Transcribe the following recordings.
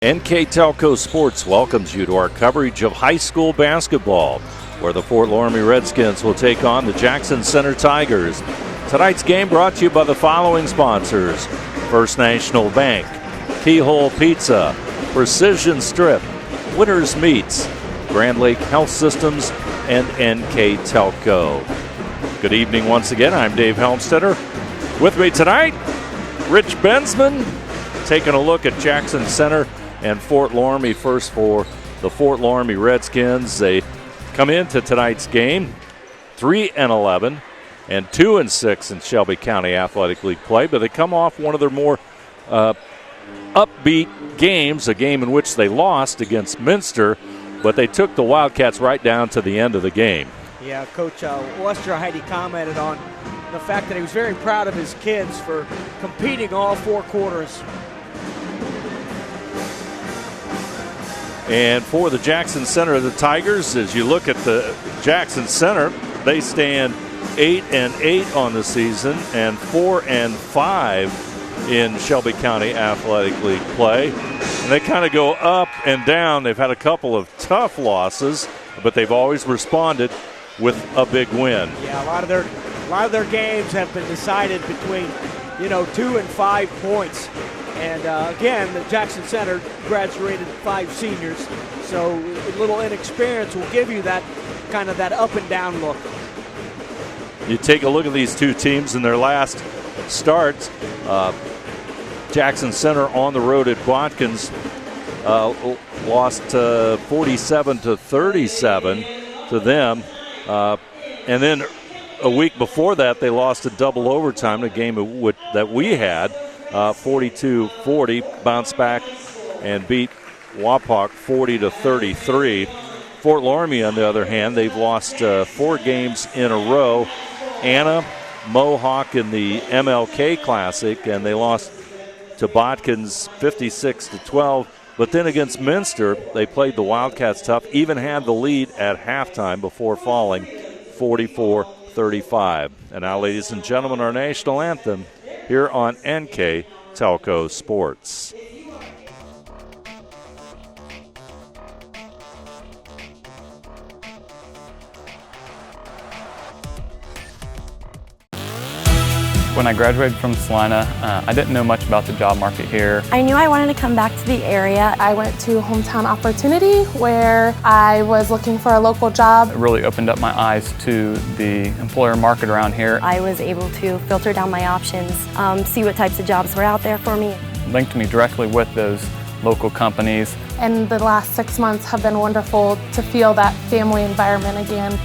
NK Telco Sports welcomes you to our coverage of high school basketball, where the Fort Loramie Redskins will take on the Jackson Center Tigers. Tonight's game brought to you by the following sponsors: First National Bank, Keyhole Pizza, Precision Strip, Winners Meats, Grand Lake Health Systems, and NK Telco. Good evening once again. I'm Dave Helmstetter. With me tonight, Rich Bensman, taking a look at Jackson Center and Fort Loramie. First for the Fort Loramie Redskins. They come into tonight's game 3-11 and 2-6 in Shelby County Athletic League play, but they come off one of their more upbeat games, a game in which they lost against Minster, but they took the Wildcats right down to the end of the game. Yeah, Coach Lester Heidi commented on the fact that he was very proud of his kids for competing all four quarters. And for the Jackson Center, the Tigers, as you look at the Jackson Center, they stand 8-8 on the season and 4-5 in Shelby County Athletic League play. And they kind of go up and down. They've had a couple of tough losses, but they've always responded with a big win. Yeah, a lot of their games have been decided between 2 and 5 points. And again, the Jackson Center graduated 5 seniors, so a little inexperience will give you that kind of that up and down look. You take a look at these two teams in their last starts. Jackson Center on the road at Watkins lost 47-37 to them, and then a week before that they lost a double overtime, a game that we had. 42-40, bounced back and beat Wapak 40-33. Fort Loramie, on the other hand, they've lost 4 games in a row. Anna, Mohawk in the MLK Classic, and they lost to Botkins 56-12. But then against Minster, they played the Wildcats tough, even had the lead at halftime before falling 44-35. And now, ladies and gentlemen, our national anthem here on NK Telco Sports. When I graduated from Salina, I didn't know much about the job market here. I knew I wanted to come back to the area. I went to Hometown Opportunity where I was looking for a local job. It really opened up my eyes to the employer market around here. I was able to filter down my options, see what types of jobs were out there for me. Linked me directly with those local companies. And the last 6 months have been wonderful to feel that family environment again.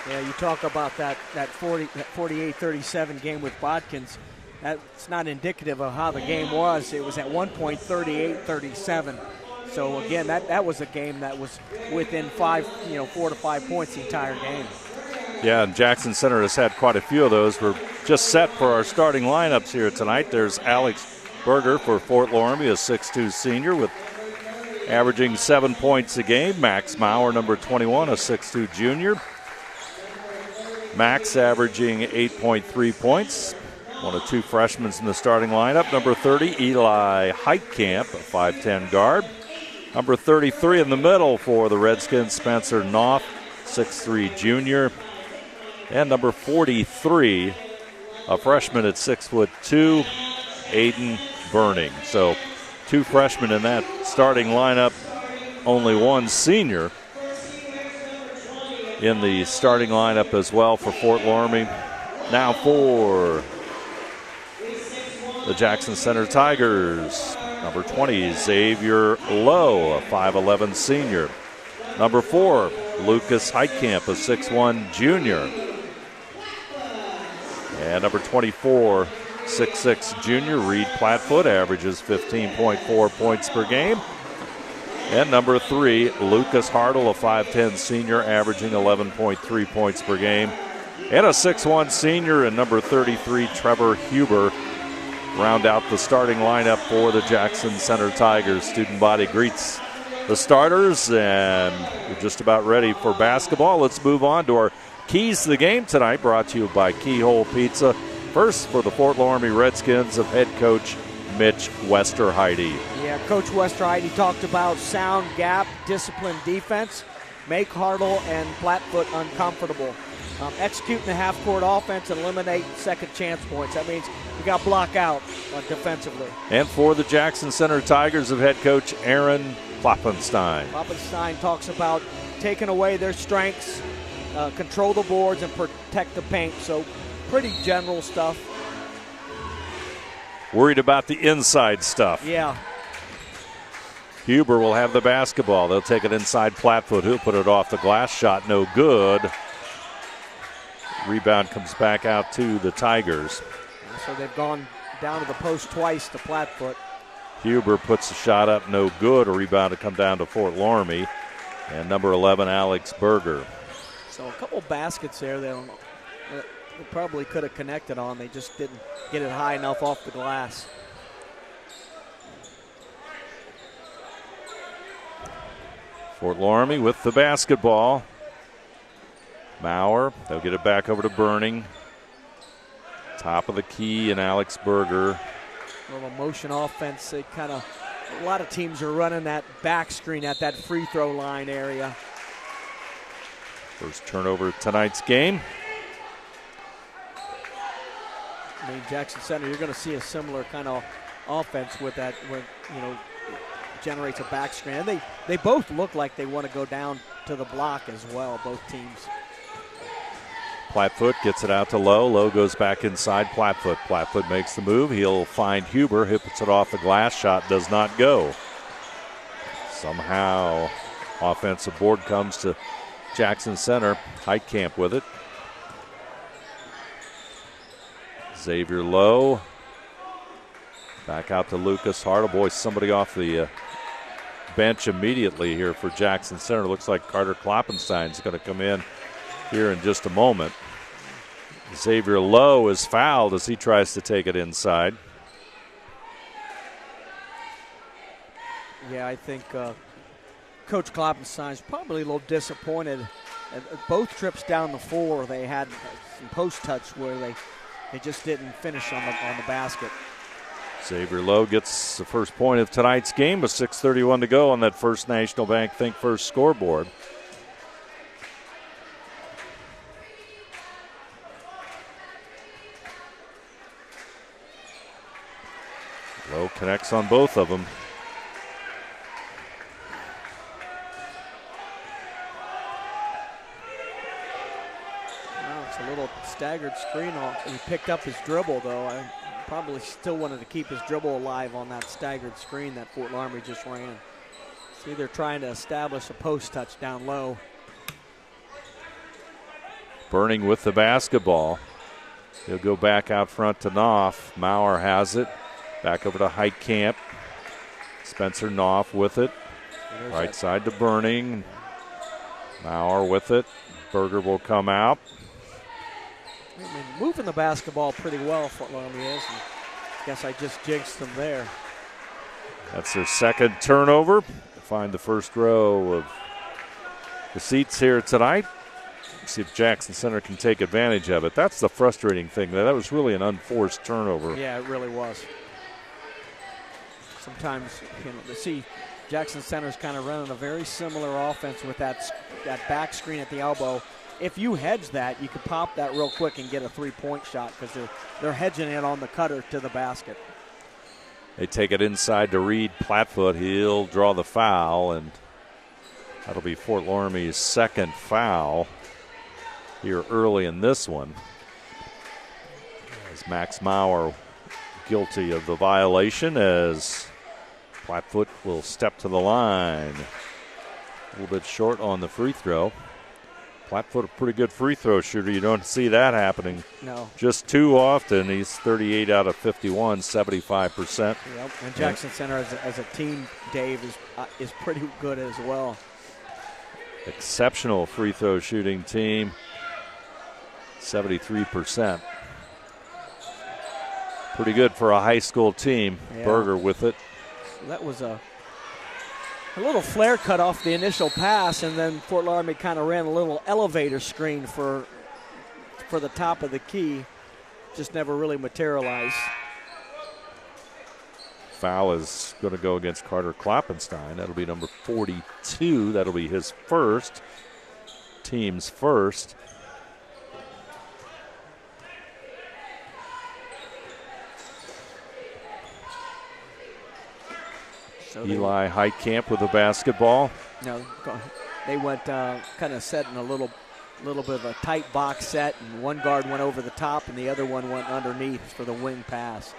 Yeah, you talk about that 48-37 game with Botkins. That's not indicative of how the game was. It was at one point 38-37. So again, that was a game that was within 4 to 5 points the entire game. Yeah, and Jackson Center has had quite a few of those. We're just set for our starting lineups here tonight. There's Alex Berger for Fort Loramie, a 6'2 senior with averaging 7 points a game. Max Maurer, number 21, a 6'2 junior. Max averaging 8.3 points. One of 2 freshmen in the starting lineup. Number 30, Eli Heitkamp, a 5'10 guard. Number 33 in the middle for the Redskins, Spencer Knopf, 6'3 junior. And number 43, a freshman at 6'2", Aiden Burning. So 2 freshmen in that starting lineup, only 1 senior in the starting lineup as well for Fort Loramie. Now for the Jackson Center Tigers, number 20, Xavier Lowe, a 5'11 senior. Number 4, Lucas Heitkamp, a 6'1 junior. And number 24, 6'6 junior, Reed Platfoot, averages 15.4 points per game. And number 3, Lucas Hartle, a 5'10 senior, averaging 11.3 points per game. And a 6'1 senior and number 33, Trevor Huber, round out the starting lineup for the Jackson Center Tigers. Student body greets the starters, and we're just about ready for basketball. Let's move on to our keys to the game tonight, brought to you by Keyhole Pizza. First for the Fort Loramie Redskins of head coach Mitch Westerheide. Yeah, Coach Westerheide talked about sound gap, disciplined defense, make Hartle and Flatfoot uncomfortable. Executing the half-court offense and eliminate second chance points. That means you got to block out defensively. And for the Jackson Center Tigers of head coach Aaron Kloppenstein. Kloppenstein talks about taking away their strengths, control the boards, and protect the paint. So pretty general stuff. Worried about the inside stuff. Yeah. Huber will have the basketball. They'll take it inside Flatfoot. He'll put it off the glass. Shot no good. Rebound comes back out to the Tigers. So they've gone down to the post twice to Flatfoot. Huber puts the shot up, no good. A rebound to come down to Fort Loramie. And number 11, Alex Berger. So a couple baskets there they probably could have connected on. They just didn't get it high enough off the glass. Fort Loramie with the basketball. Maurer, they'll get it back over to Burning. Top of the key, and Alex Berger. A little motion offense. A lot of teams are running that back screen at that free throw line area. First turnover of tonight's game. I mean, Jackson Center, you're going to see a similar kind of offense with that, where, generates a back screen. And they both look like they want to go down to the block as well, both teams. Flatfoot gets it out to Lowe. Lowe goes back inside Flatfoot. Flatfoot makes the move. He'll find Huber. He puts it off the glass. Shot does not go. Somehow, offensive board comes to Jackson Center. Heitkamp with it. Xavier Lowe. Back out to Lucas Hartle. Boy, somebody off the bench immediately here for Jackson Center. Looks like Carter Kloppenstein's going to come in here in just a moment. Xavier Lowe is fouled as he tries to take it inside. Yeah, I think Coach Kloppenstein's probably a little disappointed. At both trips down the floor, they had some post touch where they just didn't finish on the basket. Xavier Lowe gets the first point of tonight's game with 6:31 to go on that First National Bank Think First scoreboard. Lowe connects on both of them. Well, it's a little staggered screen off. He picked up his dribble, though. I probably still wanted to keep his dribble alive on that staggered screen that Fort Loramie just ran. See, they're trying to establish a post touch down low. Burning with the basketball. He'll go back out front to Knopf. Maurer has it. Back over to Heitkamp. Spencer Knopf with it. Right side to Burning. Maurer with it. Berger will come out. I mean, moving the basketball pretty well, Fort Loramie is. I guess I just jinxed them there. That's their second turnover. Find the first row of the seats here tonight. See if Jackson Center can take advantage of it. That's the frustrating thing. That was really an unforced turnover. Yeah, it really was. Sometimes, see, Jackson Center's kind of running a very similar offense with that back screen at the elbow. If you hedge that, you could pop that real quick and get a three-point shot because they're hedging it on the cutter to the basket. They take it inside to Reed Flatfoot. He'll draw the foul, and that'll be Fort Loramie's second foul here early in this one. As Max Maurer guilty of the violation, as Flatfoot will step to the line. A little bit short on the free throw. Flatfoot, a pretty good free throw shooter. You don't see that happening just too often. He's 38 out of 51, 75%. Yep. And Jackson Center as a team, Dave, is pretty good as well. Exceptional free throw shooting team, 73%. Pretty good for a high school team. Yeah. Berger with it. That was a little flare cut off the initial pass, and then Fort Loramie kind of ran a little elevator screen for the top of the key. Just never really materialized. Foul is going to go against Carter Kloppenstein. That'll be number 42. That'll be his first, team's first. So Eli Heitkamp with the basketball. No, they went kind of set in a little bit of a tight box set, and one guard went over the top and the other one went underneath for the wing pass.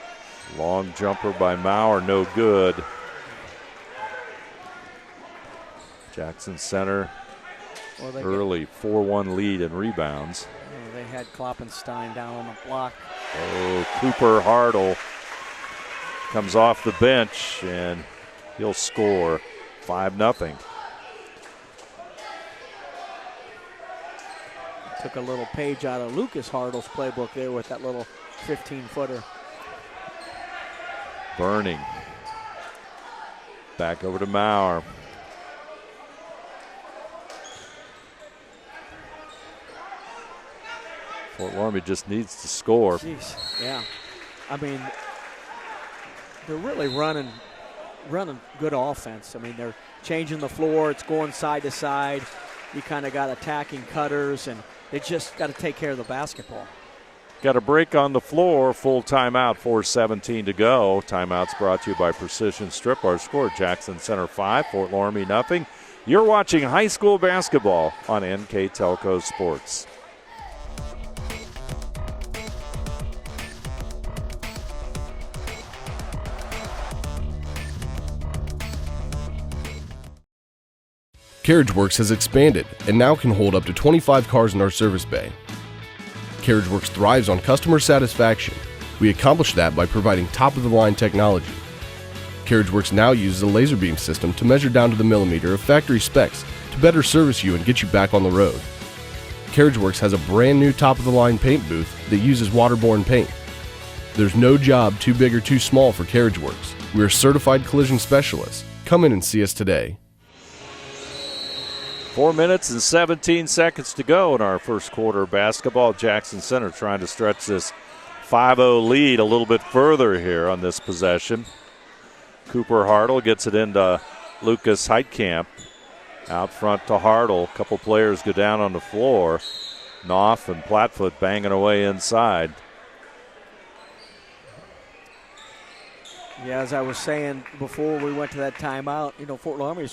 Long jumper by Maurer, no good. Jackson Center, early 4-1 lead in rebounds. Oh, they had Kloppenstein down on the block. Oh, Cooper Hartle comes off the bench, and he'll score 5-0. Took a little page out of Lucas Hartle's playbook there with that little 15-footer. Burning. Back over to Maurer. Fort Loramie just needs to score. Jeez, yeah. I mean, they're really running good offense. I mean, they're changing the floor. It's going side to side. You kind of got attacking cutters, and they just got to take care of the basketball. Got a break on the floor. Full timeout, 4:17 to go. Timeouts brought to you by Precision Strip. Our score, Jackson Center 5, Fort Loramie nothing. You're watching high school basketball on NK Telco Sports. CarriageWorks has expanded and now can hold up to 25 cars in our service bay. CarriageWorks thrives on customer satisfaction. We accomplish that by providing top-of-the-line technology. CarriageWorks now uses a laser beam system to measure down to the millimeter of factory specs to better service you and get you back on the road. CarriageWorks has a brand new top-of-the-line paint booth that uses waterborne paint. There's no job too big or too small for CarriageWorks. We are certified collision specialists. Come in and see us today. 4 minutes and 17 seconds to go in our first quarter of basketball. Jackson Center trying to stretch this 5-0 lead a little bit further here on this possession. Cooper Hartle gets it into Lucas Heitkamp. Out front to Hartle. A couple players go down on the floor. Knopf and Plattfoot banging away inside. Yeah, as I was saying before we went to that timeout, Fort Loramie,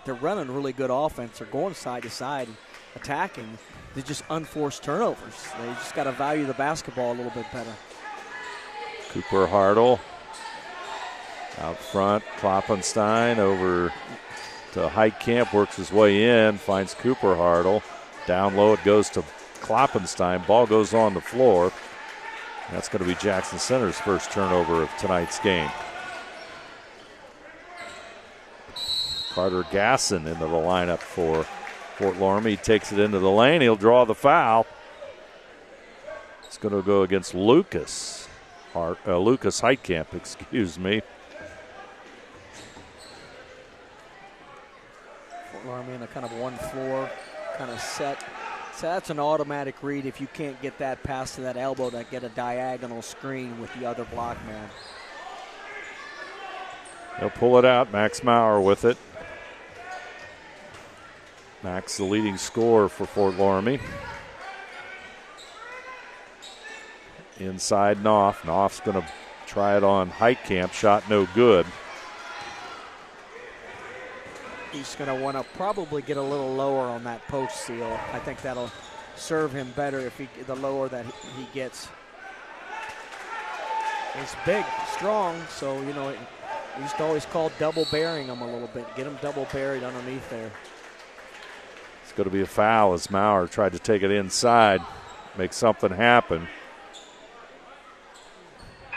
they're running really good offense. They're going side to side and attacking. They're just unforced turnovers. They just got to value the basketball a little bit better. Cooper Hartle out front. Kloppenstein over to Heitkamp, works his way in, finds Cooper Hartle. Down low it goes to Kloppenstein. Ball goes on the floor. That's going to be Jackson Center's first turnover of tonight's game. Carter Gasson into the lineup for Fort Loramie. He takes it into the lane. He'll draw the foul. It's going to go against Lucas Heitkamp, excuse me. Fort Loramie in a kind of one floor kind of set. So that's an automatic read if you can't get that pass to that elbow to get a diagonal screen with the other block man. They'll pull it out. Max Maurer with it. Max, the leading scorer for Fort Loramie. Inside Knopf. Knopf's going to try it on Heitkamp. Shot no good. He's going to want to probably get a little lower on that post seal. I think that'll serve him better if the lower that he gets. He's big, strong, so, he used to always call double bearing him a little bit. Get him double buried underneath there. It's going to be a foul as Maurer tried to take it inside, make something happen. I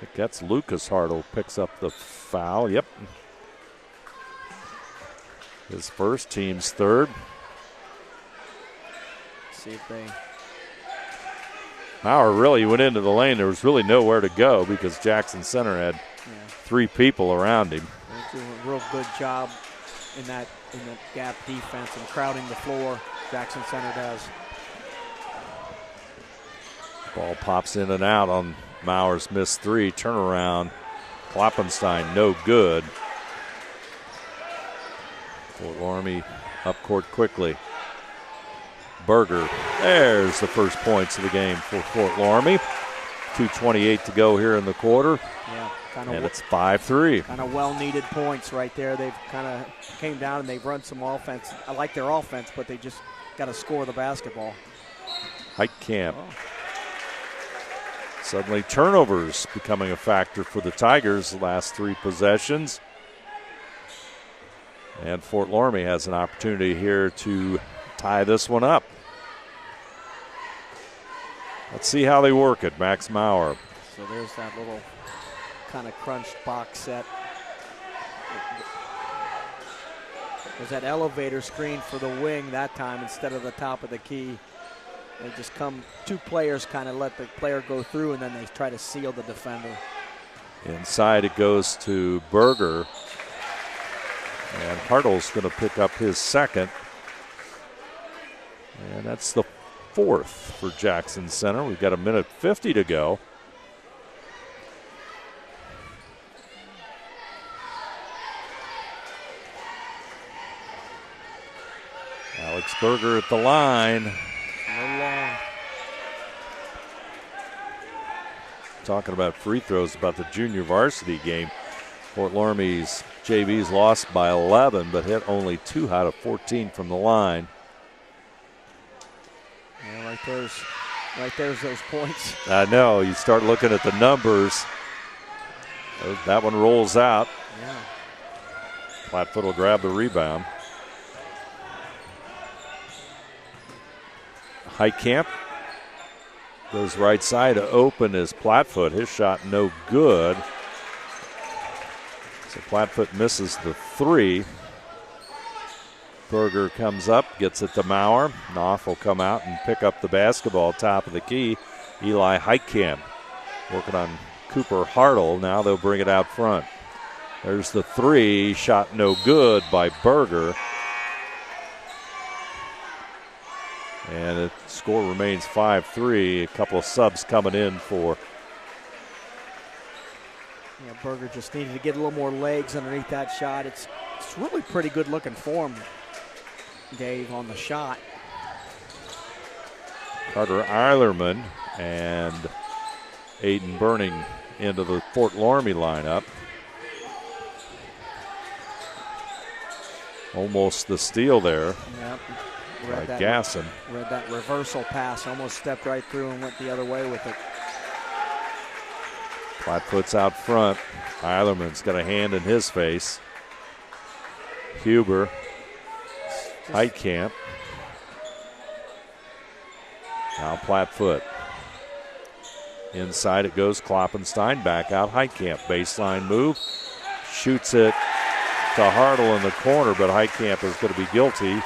think that's Lucas Hartle picks up the foul. Yep. His first, team's third. See if they... Maurer really went into the lane. There was really nowhere to go because Jackson Center had three people around him. They're doing a real good job in that gap defense and crowding the floor. Jackson Center does. Ball pops in and out on Mauer's missed three. Turnaround. Kloppenstein, no good. Fort Loramie up court quickly. Berger, there's the first points of the game for Fort Loramie. 2:28 to go here in the quarter. Yeah, and it's 5-3. Kind of well-needed points right there. They've kind of came down and they've run some offense. I like their offense, but they just got to score the basketball. Heitkamp. Suddenly turnovers becoming a factor for the Tigers the last three possessions. And Fort Loramie has an opportunity here to tie this one up. Let's see how they work it. Max Mauer. So there's that little kind of crunched box set. There's that elevator screen for the wing that time instead of the top of the key. They just come, two players kind of let the player go through, and then they try to seal the defender. Inside it goes to Berger. And Hartle's going to pick up his second. And that's the fourth for Jackson Center. We've got 1:50 to go. Alex Berger at the line. Talking about free throws, about the junior varsity game. Fort Loramie's JV's lost by 11, but hit only 2 out of 14 from the line. Yeah, right there's those points. I know. You start looking at the numbers. That one rolls out. Yeah. Flatfoot will grab the rebound. Heitkamp goes right side to open as Flatfoot. His shot no good. So Flatfoot misses the three. Berger comes up, gets it to Mauer. Knopf will come out and pick up the basketball top of the key. Eli Heitkamp working on Cooper Hartle. Now they'll bring it out front. There's the three. Shot no good by Berger. And the score remains 5-3. A couple of subs coming in for. Yeah, Berger just needed to get a little more legs underneath that shot. It's really pretty good looking form, Dave, on the shot. Carter Eilerman and Aiden Burning into the Fort Loramie lineup. Almost the steal there. Yep. By Gasson. Read that reversal pass, almost stepped right through and went the other way with it. Flatfoot's out front. Eilerman's got a hand in his face. Huber. Heitkamp. Now Flatfoot. Inside it goes. Kloppenstein back out. Heitkamp. Baseline move. Shoots it to Hartle in the corner, but Heitkamp is going to be guilty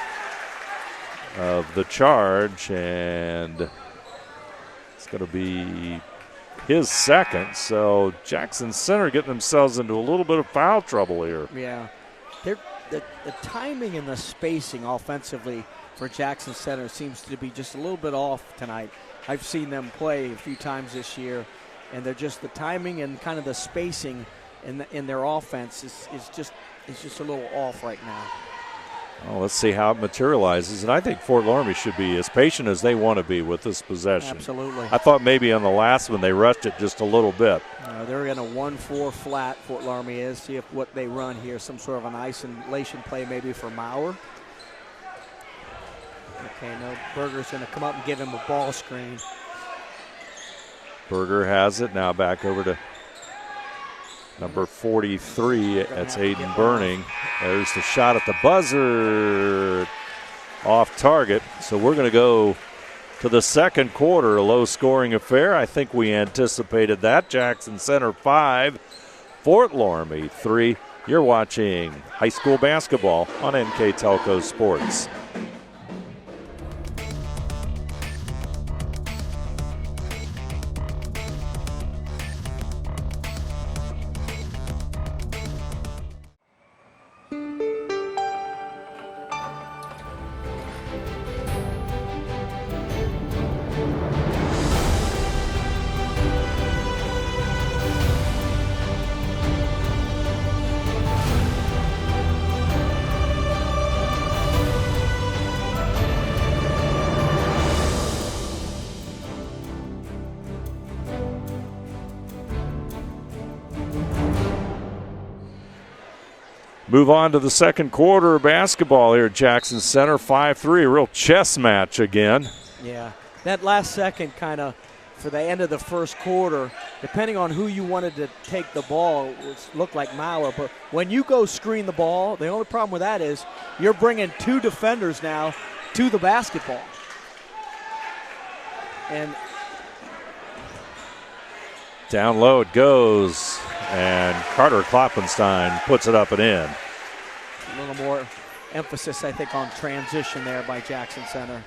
of the charge, and it's going to be his second. So Jackson Center getting themselves into a little bit of foul trouble here. Yeah. The timing and the spacing offensively for Jackson Center seems to be just a little bit off tonight. I've seen them play a few times this year, and they're just the timing and kind of the spacing in their offense is just a little off right now. Well, let's see how it materializes. And I think Fort Loramie should be as patient as they want to be with this possession. Absolutely. I thought maybe on the last one they rushed it just a little bit. They're in a 1-4 flat, Fort Loramie is. See if what they run here, some sort of an isolation play maybe for Mauer. Okay, no, Berger's going to come up and give him a ball screen. Berger has it. Now back over to number 43, that's Aiden Burning. There's the shot at the buzzer, off target. So we're going to go to the second quarter, a low-scoring affair. I think we anticipated that. Jackson Center 5, Fort Loramie 3. You're watching high school basketball on NK Telco Sports. Move on to the second quarter of basketball here at Jackson Center. 5-3, a real chess match again. Yeah, that last second kind of, for the end of the first quarter, depending on who you wanted to take the ball, it looked like Mauer. But when you go screen the ball, the only problem with that is you're bringing two defenders now to the basketball. And down low it goes, and Carter Kloppenstein puts it up and in. A little more emphasis, I think, on transition there by Jackson Center.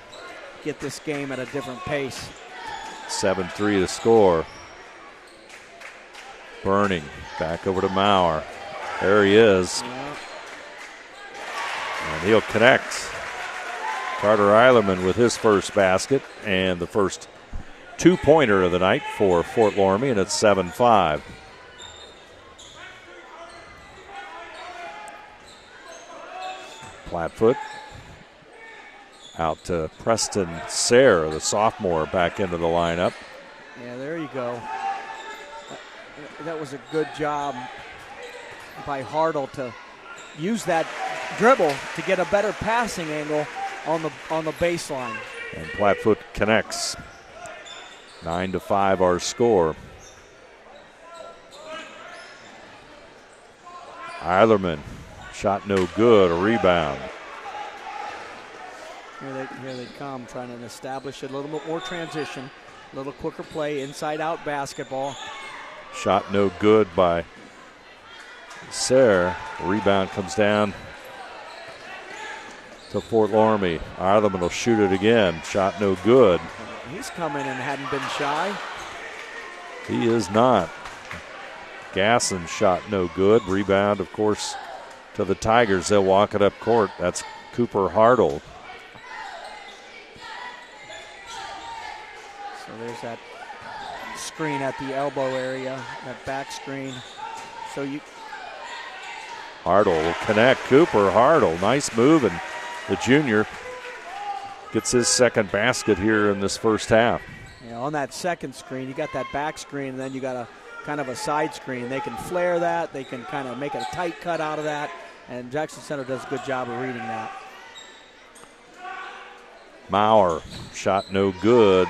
Get this game at a different pace. 7-3 to score. Burning back over to Mauer. There he is. Yeah. And he'll connect. Carter Eilerman with his first basket and the first two-pointer of the night for Fort Loramie, and it's 7-5. Flatfoot out to Preston Sayre, the sophomore, back into the lineup. Yeah, there you go. That was a good job by Hartle to use that dribble to get a better passing angle on the baseline. And Flatfoot connects. 9-5 our score. Eilerman, shot no good, a rebound. Here they come, trying to establish a little bit more transition, a little quicker play, inside-out basketball. Shot no good by Sayre. Rebound comes down to Fort Loramie. Eilerman will shoot it again. Shot no good. He's come in and hadn't been shy. He is not. Gasson shot no good. Rebound, of course, to the Tigers. They'll walk it up court. That's Cooper Hartle. So there's that screen at the elbow area, that back screen. So you. Hartle will connect. Cooper Hartle, nice move, and the junior gets his second basket here in this first half. Yeah, on that second screen, you got that back screen, and then you got a kind of a side screen. They can flare that. They can kind of make a tight cut out of that, and Jackson Center does a good job of reading that. Mauer, shot no good.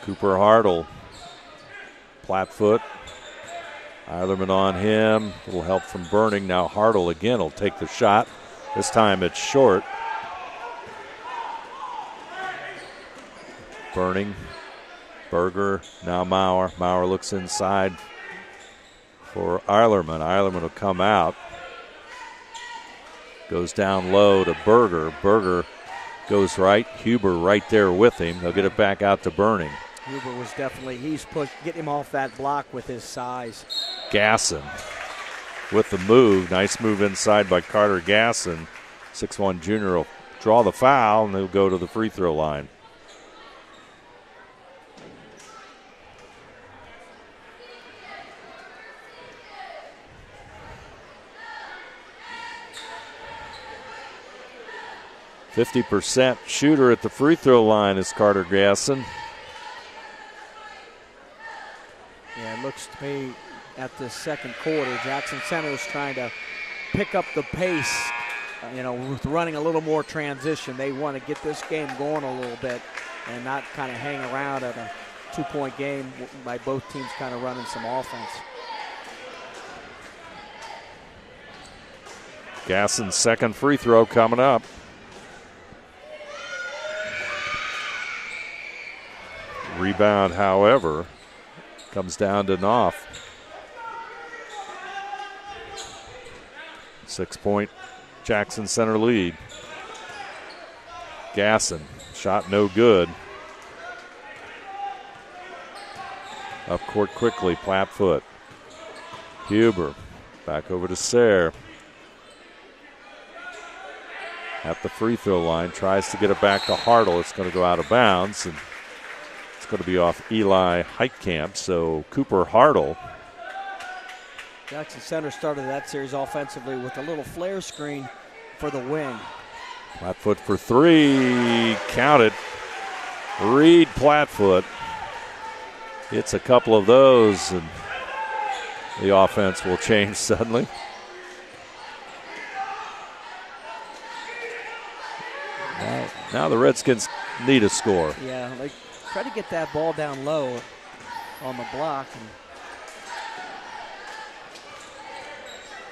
Cooper Hartle, Flatfoot. Eilerman on him. A little help from Burning. Now Hartle again will take the shot. This time it's short. Burning. Berger. Now Mauer. Mauer looks inside for Eilerman. Eilerman will come out. Goes down low to Berger. Berger goes right. Huber right there with him. They'll get it back out to Burning. Huber was definitely, he's pushed, getting him off that block with his size. Gasson with the move. Nice move inside by Carter Gasson. 6'1 junior will draw the foul, and they'll go to the free throw line. %50 shooter at the free throw line is Carter Gasson. Yeah, it looks to me at the second quarter, Jackson Center is trying to pick up the pace, with running a little more transition. They want to get this game going a little bit and not kind of hang around at a 2-point game by both teams kind of running some offense. Gasson's second free throw coming up. Rebound, however, comes down to Knopf. 6-point Jackson Center lead. Gasson, shot no good. Up court quickly, Flatfoot. Huber, back over to Sayre. At the free throw line, tries to get it back to Hartle. It's going to go out of bounds, and it's going to be off Eli Heitkamp. So Cooper Hartle. Jackson Center started that series offensively with a little flare screen for the wing. Flatfoot for three. Count it. Reed Flatfoot. It's a couple of those, and the offense will change suddenly. Now the Redskins need a score. Yeah, they try to get that ball down low on the block.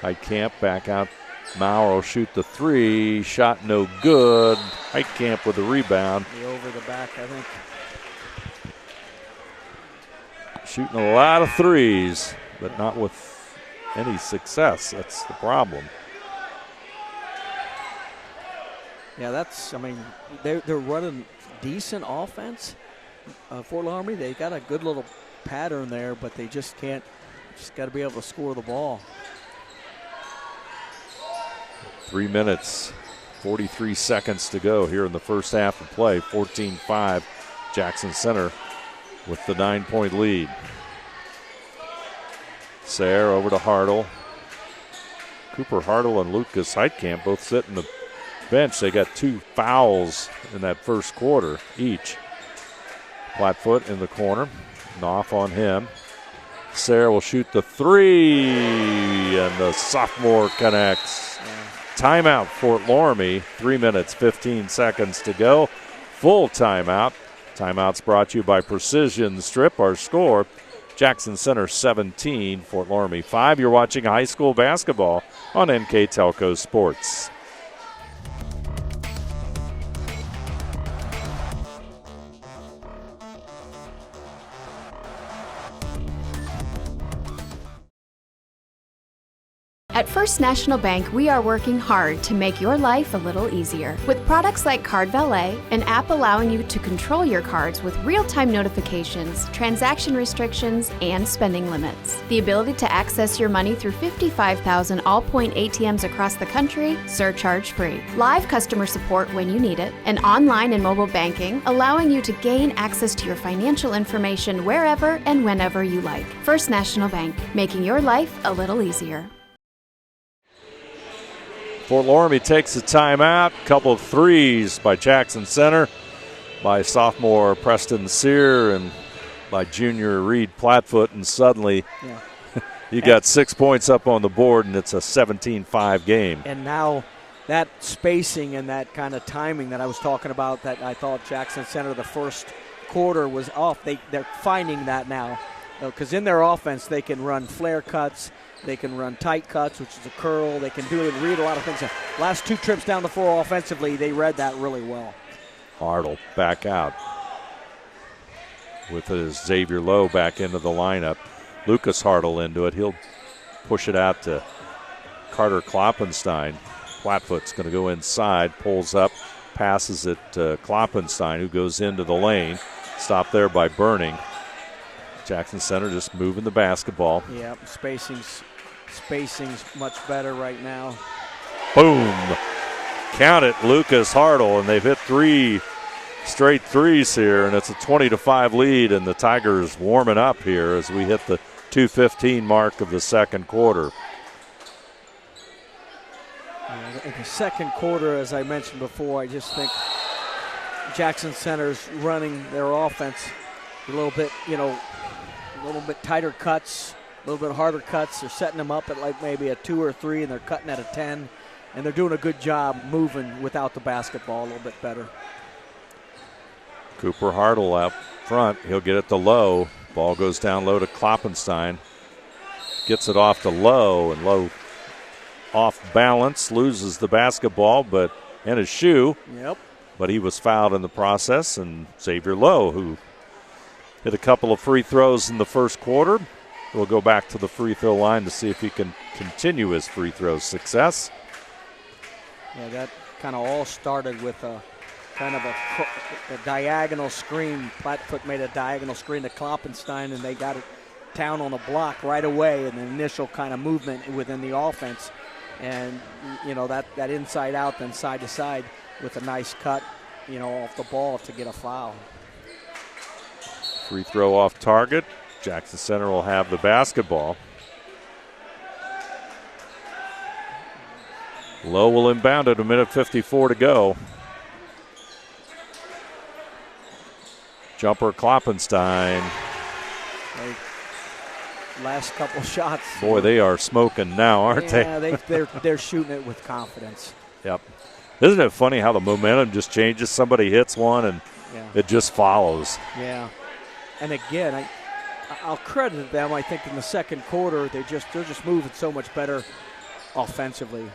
Heitkamp back out. Maurer will shoot the three. Shot no good. Heitkamp with the rebound. Over the back, I think. Shooting a lot of threes, but not with any success. That's the problem. Yeah, they're running decent offense. Fort Loramie, they got a good little pattern there, but they just can't. Just got to be able to score the ball. 3 minutes, 43 seconds to go here in the first half of play. 14-5, Jackson Center with the 9-point lead. Sayre over to Hartle. Cooper Hartle and Lucas Heitkamp both sit in the bench. They got 2 fouls in that first quarter each. Flatfoot in the corner. Knopf on him. Sayre will shoot the three, and the sophomore connects. Timeout, Fort Loramie. 3 minutes, 15 seconds to go. Full timeout. Timeout's brought to you by Precision Strip. Our score, Jackson Center 17, Fort Loramie 5. You're watching high school basketball on NK Telco Sports. At First National Bank, we are working hard to make your life a little easier. With products like Card Valet, an app allowing you to control your cards with real-time notifications, transaction restrictions, and spending limits. The ability to access your money through 55,000 all-point ATMs across the country, surcharge-free. Live customer support when you need it, and online and mobile banking, allowing you to gain access to your financial information wherever and whenever you like. First National Bank, making your life a little easier. Fort Loramie takes a timeout. Couple of threes by Jackson Center, by sophomore Preston Sear and by junior Reed Platfoot, and suddenly you got 6 points up on the board, and it's a 17-5 game. And now that spacing and that kind of timing that I was talking about, that I thought Jackson Center the first quarter was off. They're finding that now, because in their offense they can run flare cuts. They can run tight cuts, which is a curl. They can read a lot of things. Last 2 trips down the floor offensively, they read that really well. Hartle back out with his Xavier Lowe back into the lineup. Lucas Hartle into it. He'll push it out to Carter Kloppenstein. Flatfoot's going to go inside, pulls up, passes it to Kloppenstein, who goes into the lane. Stopped there by Burning. Jackson Center just moving the basketball. Yeah, spacing's much better right now. Boom. Count it, Lucas Hartle, and they've hit 3 straight threes here, and it's a 20-5 lead, and the Tigers warming up here as we hit the 2:15 mark of the second quarter. In the second quarter, as I mentioned before, I just think Jackson Center's running their offense a little bit, a little bit tighter cuts, a little bit harder cuts. They're setting them up at like maybe a 2 or 3, and they're cutting at a 10. And they're doing a good job moving without the basketball a little bit better. Cooper Hartle out front. He'll get it to Lowe. Ball goes down low to Kloppenstein. Gets it off to Lowe, and Lowe off balance, loses the basketball and his shoe. Yep. But he was fouled in the process, and Xavier Lowe, who hit a couple of free throws in the first quarter, will go back to the free throw line to see if he can continue his free throw success. Yeah, that kind of all started with a kind of a diagonal screen. Flatfoot made a diagonal screen to Kloppenstein, and they got it down on the block right away in the initial kind of movement within the offense. And, that inside out, then side to side with a nice cut, off the ball to get a foul. Free throw off target. Jackson Center will have the basketball. Lowe will inbound it, 1:54 to go. Jumper Kloppenstein. last couple shots. Boy, they are smoking now, aren't they? Yeah, they're shooting it with confidence. Yep. Isn't it funny how the momentum just changes? Somebody hits one and it just follows. Yeah. And again, I'll credit them. I think in the second quarter they're just moving so much better offensively.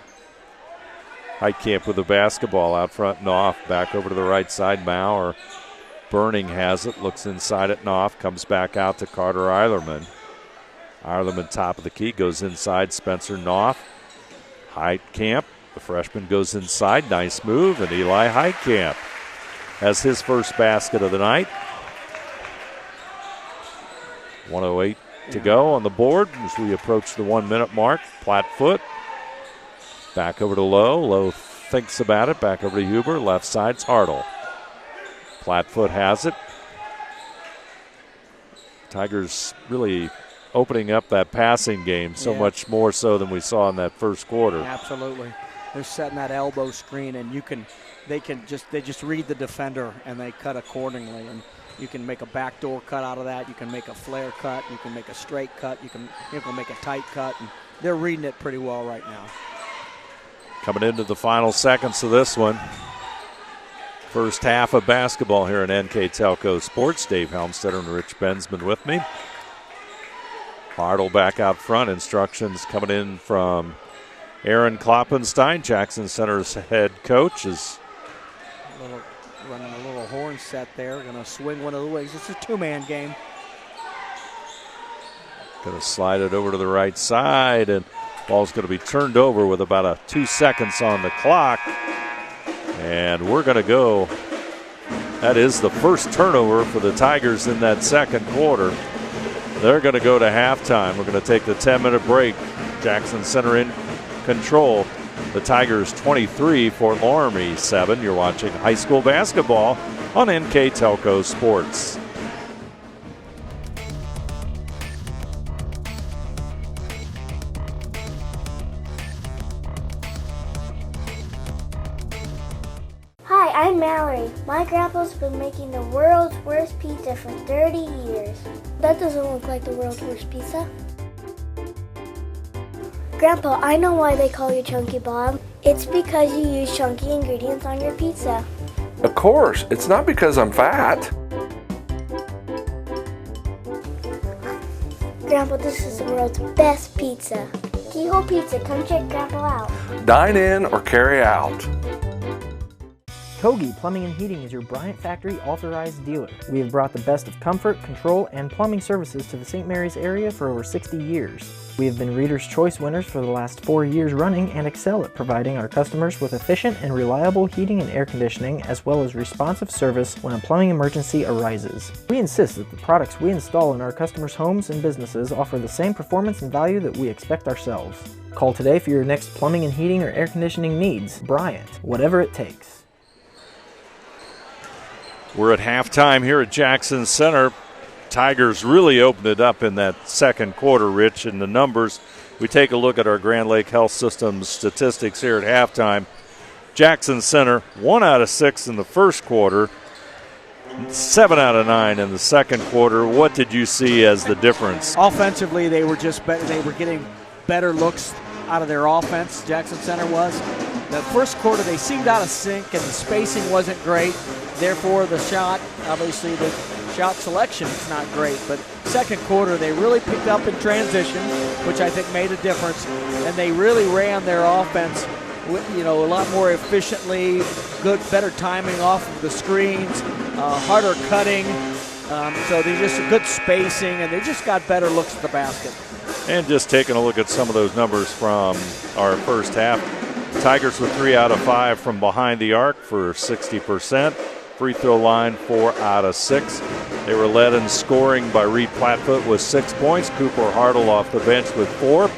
Heitkamp with the basketball out front. Knopf back over to the right side. Mauer. Burning has it. Looks inside at Knopf. Comes back out to Carter Eilerman. Eilerman top of the key. Goes inside. Spencer Knopf. Heitkamp. The freshman goes inside. Nice move. And Eli Heitkamp has his first basket of the night. 1:08 to go on the board as we approach the 1 minute mark. Plattfoot. Back over to Lowe. Lowe thinks about it. Back over to Huber. Left side's Hartle. Plattfoot has it. Tigers really opening up that passing game so much more so than we saw in that first quarter. Absolutely. They're setting that elbow screen, and they just read the defender and they cut accordingly. And you can make a backdoor cut out of that. You can make a flare cut. You can make a straight cut. You can make a tight cut. And they're reading it pretty well right now. Coming into the final seconds of this one. First half of basketball here in NK Telco Sports. Dave Helmstetter and Rich Bensman with me. Hartle back out front. Instructions coming in from Aaron Kloppenstein, Jackson Center's head coach, is running a little horn set there. Going to swing one of the wings. It's a two-man game. Going to slide it over to the right side, and ball's going to be turned over with about 2 seconds on the clock. And we're going to go. That is the first turnover for the Tigers in that second quarter. They're going to go to halftime. We're going to take the 10-minute break. Jackson Center in control. The Tigers 23, Fort Loramie 7. You're watching high school basketball on NK Telco Sports. Hi, I'm Mallory. My grandpa's been making the world's worst pizza for 30 years. That doesn't look like the world's worst pizza. Grandpa, I know why they call you Chunky Bob. It's because you use chunky ingredients on your pizza. Of course, it's not because I'm fat. Grandpa, this is the world's best pizza. Keyhole Pizza, come check Grandpa out. Dine in or carry out. Kogi Plumbing and Heating is your Bryant Factory authorized dealer. We have brought the best of comfort, control, and plumbing services to the St. Mary's area for over 60 years. We have been Reader's Choice winners for the last 4 years running and excel at providing our customers with efficient and reliable heating and air conditioning, as well as responsive service when a plumbing emergency arises. We insist that the products we install in our customers' homes and businesses offer the same performance and value that we expect ourselves. Call today for your next plumbing and heating or air conditioning needs. Bryant, whatever it takes. We're at halftime here at Jackson Center. Tigers really opened it up in that second quarter, Rich, in the numbers. We take a look at our Grand Lake Health Systems statistics here at halftime. Jackson Center, 1 out of 6 in the first quarter, 7 out of 9 in the second quarter. What did you see as the difference? Offensively, they were just better. They were getting better looks out of their offense. Jackson Center was. The first quarter, they seemed out of sync, and the spacing wasn't great. Therefore, the shot, obviously, the shot selection is not great. But second quarter, they really picked up in transition, which I think made a difference. And they really ran their offense, a lot more efficiently, better timing off of the screens, harder cutting. So they just good spacing, and they just got better looks at the basket. And just taking a look at some of those numbers from our first half. Tigers were 3 out of 5 from behind the arc for 60%. Free throw line 4 out of 6. They were led in scoring by Reed Plattfoot with 6 points. Cooper Hartle off the bench with 4.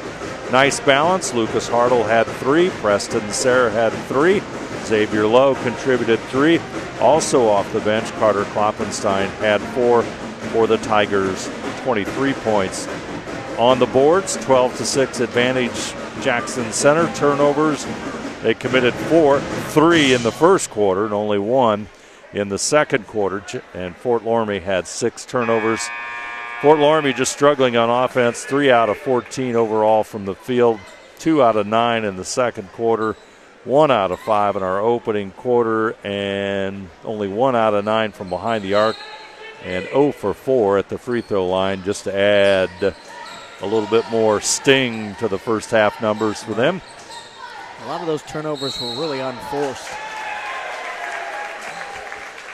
Nice balance. Lucas Hartle had 3. Preston Serra had 3. Xavier Lowe contributed 3. Also off the bench, Carter Kloppenstein had 4 for the Tigers, 23 points. On the boards, 12-6 advantage Jackson Center. Turnovers, they committed 4, 3 in the first quarter and only 1 in the second quarter. And Fort Loramie had 6 turnovers Fort Loramie just struggling on offense, 3 out of 14 overall from the field, 2 out of 9 in the second quarter, 1 out of 5 in our opening quarter, and only 1 out of 9 from behind the arc, and 0 for 4 at the free throw line, just to add a little bit more sting to the first half numbers for them. A lot of those turnovers were really unforced.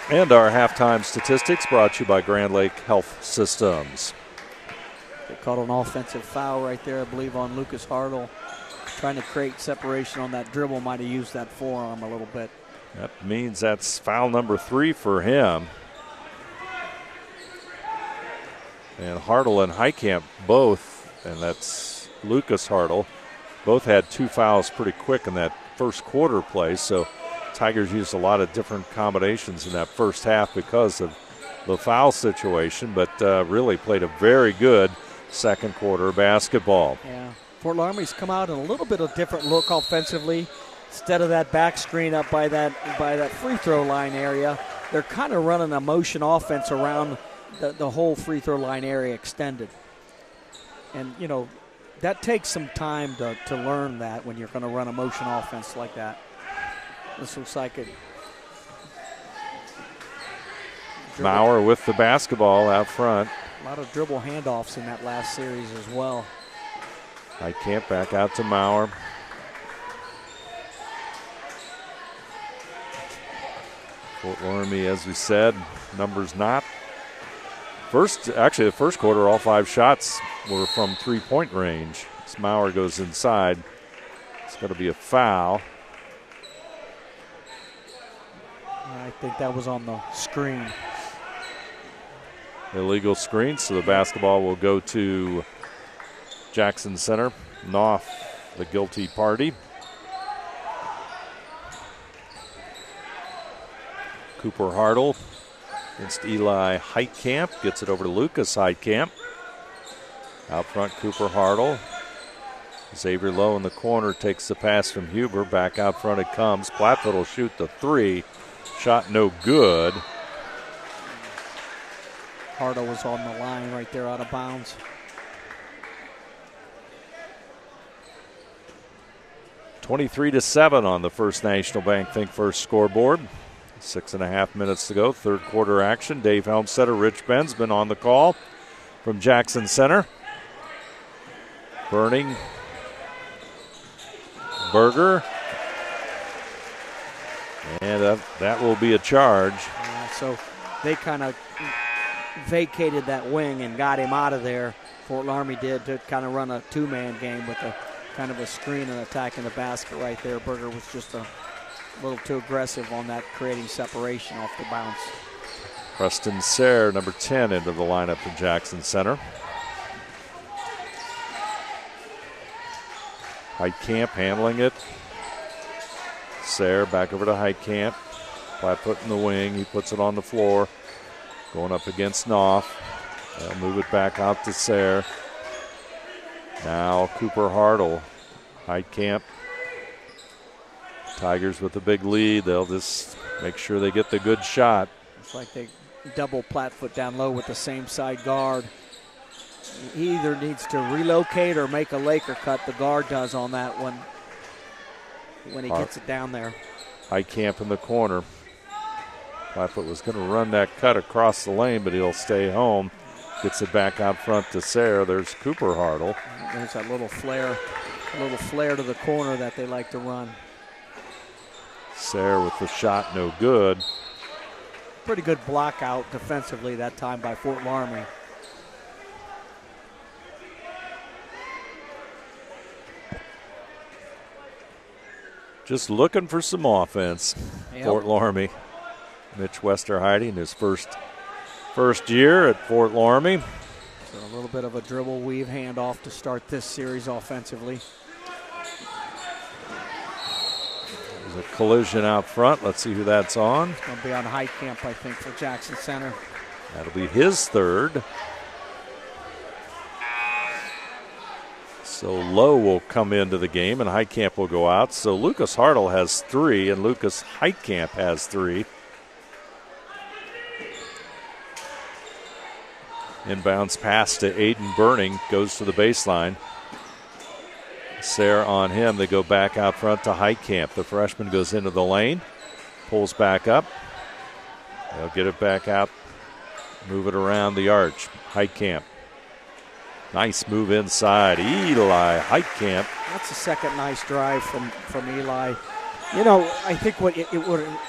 And our halftime statistics brought to you by Grand Lake Health Systems. They called an offensive foul right there, I believe, on Lucas Hartle. Trying to create separation on that dribble, might have used that forearm a little bit. That means that's foul number 3 for him. And Hartle and Heitkamp both, and that's Lucas Hartle, both had 2 fouls pretty quick in that first quarter play, so Tigers used a lot of different combinations in that first half because of the foul situation, but really played a very good second quarter basketball. Yeah, Fort Loramie's come out in a little bit of different look offensively. Instead of that back screen up by that free throw line area, they're kind of running a motion offense around the whole free throw line area extended. And, you know, that takes some time to learn that when you're going to run a motion offense like that. This looks like it. Maurer with the basketball out front. A lot of dribble handoffs in that last series as well. Heitkamp back out to Maurer. Fort Loramie, as we said, numbers not. The first quarter, all 5 shots were from 3-point range. As Maurer goes inside, it's going to be a foul. I think that was on the screen. Illegal screen, so the basketball will go to Jackson Center. Knopf, the guilty party. Cooper Hartle against Eli Heitkamp. Gets it over to Lucas Heitkamp. Out front, Cooper Hartle. Xavier Lowe in the corner takes the pass from Huber. Back out front it comes. Plattfoot will shoot the 3. Shot no good. Hartle was on the line right there out of bounds. (23-7) on the First National Bank Think First scoreboard. 6.5 minutes to go. Third quarter action. Dave Helmstetter, Rich Bensman on the call from Jackson Center. Burning. Berger. And that will be a charge. So they kind of vacated that wing and got him out of there. Fort Loramie did, to kind of run a 2-man game with a kind of a screen and attacking the basket right there. Berger was just a little too aggressive on that, creating separation off the bounce. Preston Sayre, number 10, into the lineup for Jackson Center. Heitkamp handling it. Sayre back over to Heitkamp. Plattfoot in the wing. He puts it on the floor. Going up against Knopf. They'll move it back out to Sayre. Now Cooper Hartle. Heitkamp. Tigers with a big lead. They'll just make sure they get the good shot. It's like they double Plattfoot down low with the same side guard. He either needs to relocate or make a Laker cut. The guard does on that one when he gets it down there. Heitkamp in the corner. Plattfoot was going to run that cut across the lane, but he'll stay home. Gets it back out front to Sayre. There's Cooper Hartle. There's that little flare to the corner that they like to run. Sayre with the shot, no good. Pretty good block out defensively that time by Fort Loramie. Just looking for some offense. Yep. Fort Loramie. Mitch Westerheide in his first year at Fort Loramie. So a little bit of a dribble weave handoff to start this series offensively. There's a collision out front. Let's see who that's on. It's going to be on Heitkamp, I think, for Jackson Center. That'll be his third. So Lowe will come into the game and Heitkamp will go out. So Lucas Hartle has 3 and Lucas Heitkamp has 3. Inbounds pass to Aiden Burning, goes to the baseline. Sayre on him. They go back out front to Heitkamp. The freshman goes into the lane, pulls back up. They'll get it back out, move it around the arch. Heitkamp. Nice move inside. Eli Heitkamp. That's the second nice drive from Eli. You know, I think what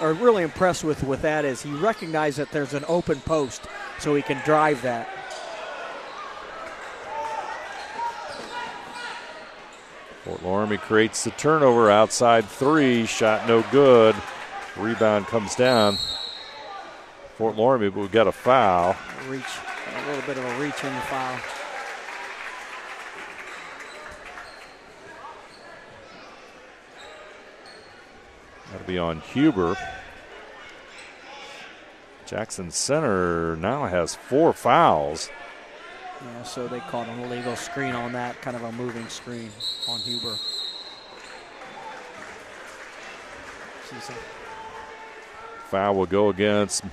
I'm really impressed with that is he recognized that there's an open post, so he can drive that. Fort Loramie creates the turnover outside three. Shot no good. Rebound comes down. Fort Loramie, but we've got a foul. A little bit of a reach in the foul. That'll be on Huber. Jackson Center now has 4 fouls. Yeah, so they caught an illegal screen on that, kind of a moving screen on Huber. Foul will go against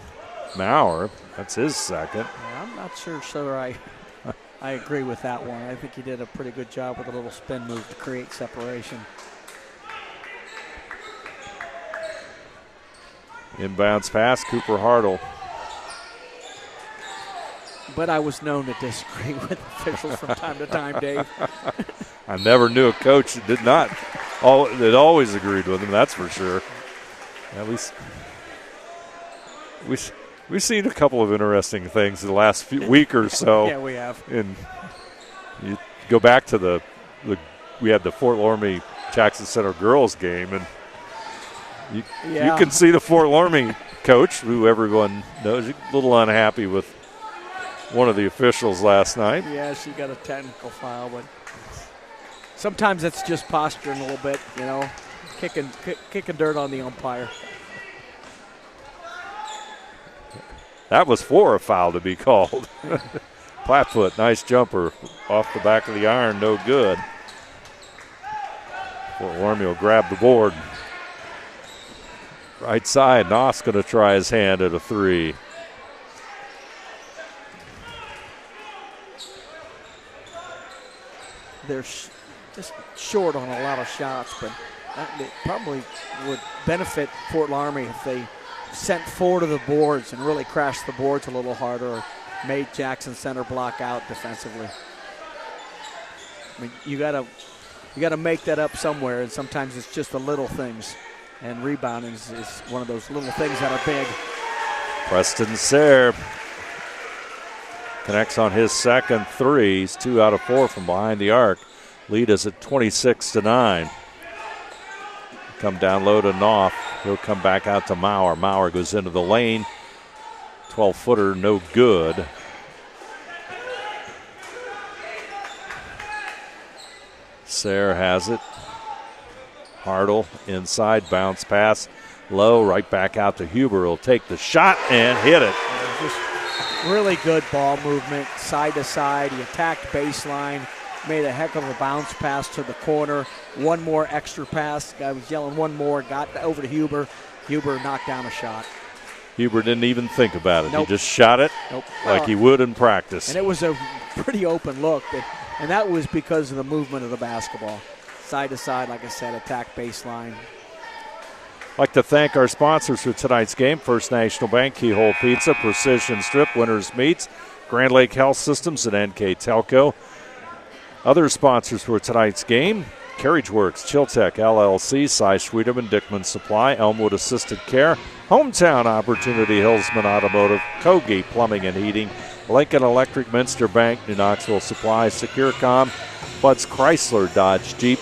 Maurer. That's his second. Yeah, I'm not sure I agree with that one. I think he did a pretty good job with a little spin move to create separation. Inbounds pass, Cooper Hartle. But I was known to disagree with officials from time to time, Dave. I never knew a coach that did not. That always agreed with him, that's for sure. At least we've seen a couple of interesting things in the last week or so. Yeah, we have. And you go back to we had the Fort Loramie Jackson Center girls game, and you can see the Fort Loramie coach, who everyone knows, a little unhappy with one of the officials last night. Yeah, she got a technical foul, but sometimes it's just posturing a little bit, you know, kicking dirt on the umpire. That was for a foul to be called. Plattfoot, nice jumper off the back of the iron, no good. Fort Loramie will grab the board. Right side, Noss going to try his hand at a three. They're just short on a lot of shots, but it probably would benefit Fort Loramie if they sent 4 to the boards and really crashed the boards a little harder, or made Jackson Center block out defensively. I mean, you gotta make that up somewhere, and sometimes it's just the little things. And rebounding is one of those little things that are big. Preston Sayre connects on his second three. He's 2 out of 4 from behind the arc. Lead is at 26-9. Come down low to Knopf. He'll come back out to Maurer. Maurer goes into the lane. 12-footer, no good. Sayre has it. Hartle inside, bounce pass, low, right back out to Huber. He'll take the shot and hit it. Just really good ball movement, side to side. He attacked baseline, made a heck of a bounce pass to the corner. One more extra pass. Guy was yelling one more, got over to Huber. Huber knocked down a shot. Huber didn't even think about it. Nope. He just shot it like he would in practice. And it was a pretty open look, and that was because of the movement of the basketball. Side to side, like I said, attack baseline. I'd like to thank our sponsors for tonight's game. First National Bank, Keyhole Pizza, Precision Strip, Winners Meats, Grand Lake Health Systems, and NK Telco. Other sponsors for tonight's game, Carriage Works, Chiltech LLC, Cy Schwedeman, Dickman Supply, Elmwood Assisted Care, Hometown Opportunity, Hillsman Automotive, Kogi Plumbing and Heating, Lincoln Electric, Minster Bank, New Knoxville Supply, Securicom, Bud's Chrysler Dodge Jeep,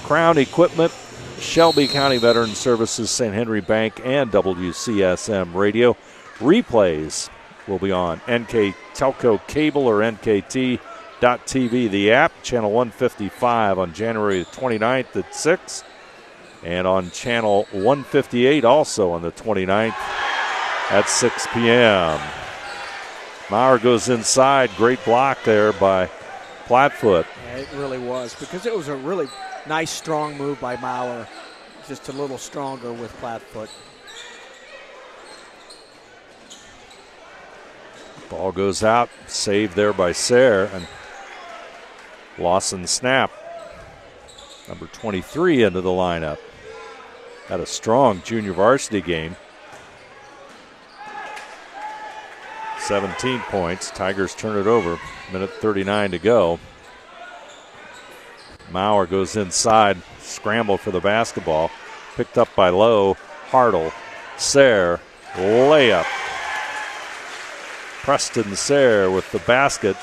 Crown Equipment, Shelby County Veteran Services, St. Henry Bank, and WCSM Radio. Replays will be on NK Telco Cable or NKT.TV, the app, channel 155 on January the 29th at 6, and on channel 158 also on the 29th at 6 p.m. Maurer goes inside. Great block there by Plattfoot. Yeah, it really was, because it was a really nice, strong move by Maurer. Just a little stronger with Plattfoot. Ball goes out, saved there by Sayre, and Lawson snap. Number 23 into the lineup. Had a strong junior varsity game. 17 points. Tigers turn it over. Minute 39 to go. Maurer goes inside. Scramble for the basketball. Picked up by Lowe. Hartle. Sayre. Layup. Preston Sayre with the basket.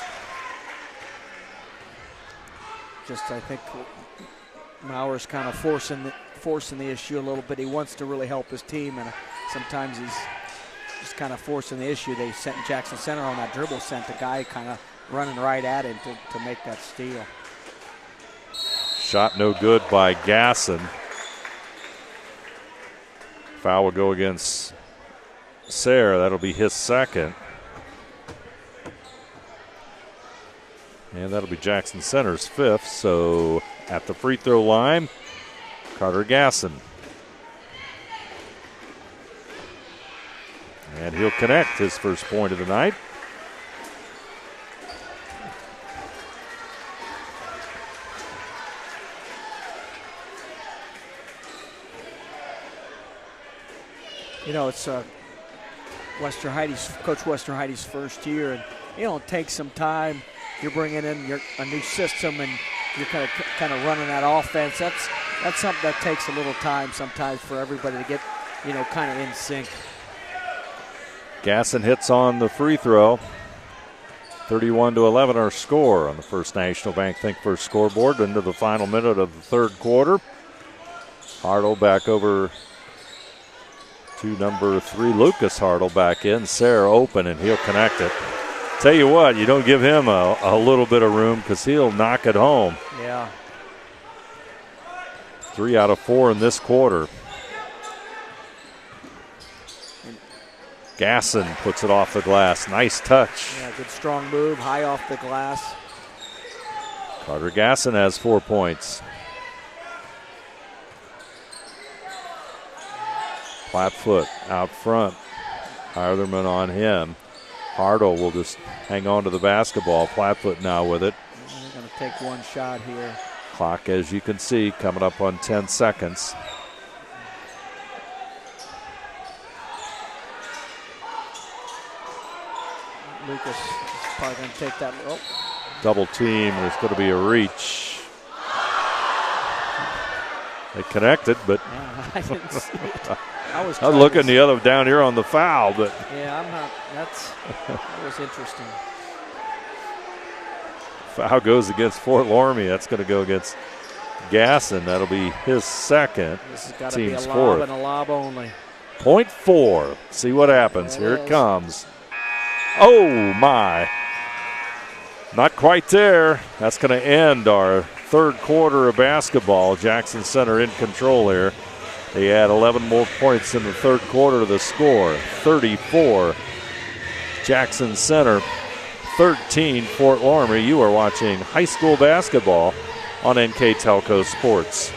Just, I think, Maurer's kind of forcing the issue a little bit. He wants to really help his team, and sometimes he's just kind of forcing the issue. They sent Jackson Center on that dribble, sent the guy kind of running right at him to make that steal. Shot no good by Gasson. Foul will go against Sayre. That'll be his second. And that'll be Jackson Center's fifth. So at the free throw line, Carter Gasson. And he'll connect his first point of the night. You know, it's Coach Wester Heidi's first year, and it takes some time. You're bringing in a new system, and you're kind of running that offense. That's something that takes a little time sometimes for everybody to get, kind of in sync. Gasson hits on the free throw. 31-11 our score on the First National Bank Think First scoreboard into the final minute of the third quarter. Hartle back over to number 3, Lucas Hartle back in. Sayre open, and he'll connect it. Tell you what, you don't give him a little bit of room because he'll knock it home. Yeah. 3 out of 4 in this quarter. Gasson puts it off the glass. Nice touch. Yeah, good strong move, high off the glass. Carter Gasson has 4 points. Flatfoot out front. Heitherman on him. Hartle will just hang on to the basketball. Flatfoot now with it. They're going to take one shot here. Clock, as you can see, coming up on 10 seconds. Lucas is probably going to take that. Oh. Double team. There's going to be a reach. They connected, but yeah, I didn't see it. I was looking the other down here on the foul, but yeah, I'm not. That was interesting. Foul goes against Fort Loramie. That's going to go against Gasson. That'll be his second. This has got to be a team's lob fourth. and a lob only. Point 4. See what happens. Here it comes. Oh my! Not quite there. That's going to end our third quarter of basketball. Jackson Center in control here. They add 11 more points in the third quarter to the score. 34 Jackson Center, 13 Fort Loramie. You are watching high school basketball on NK Telco Sports.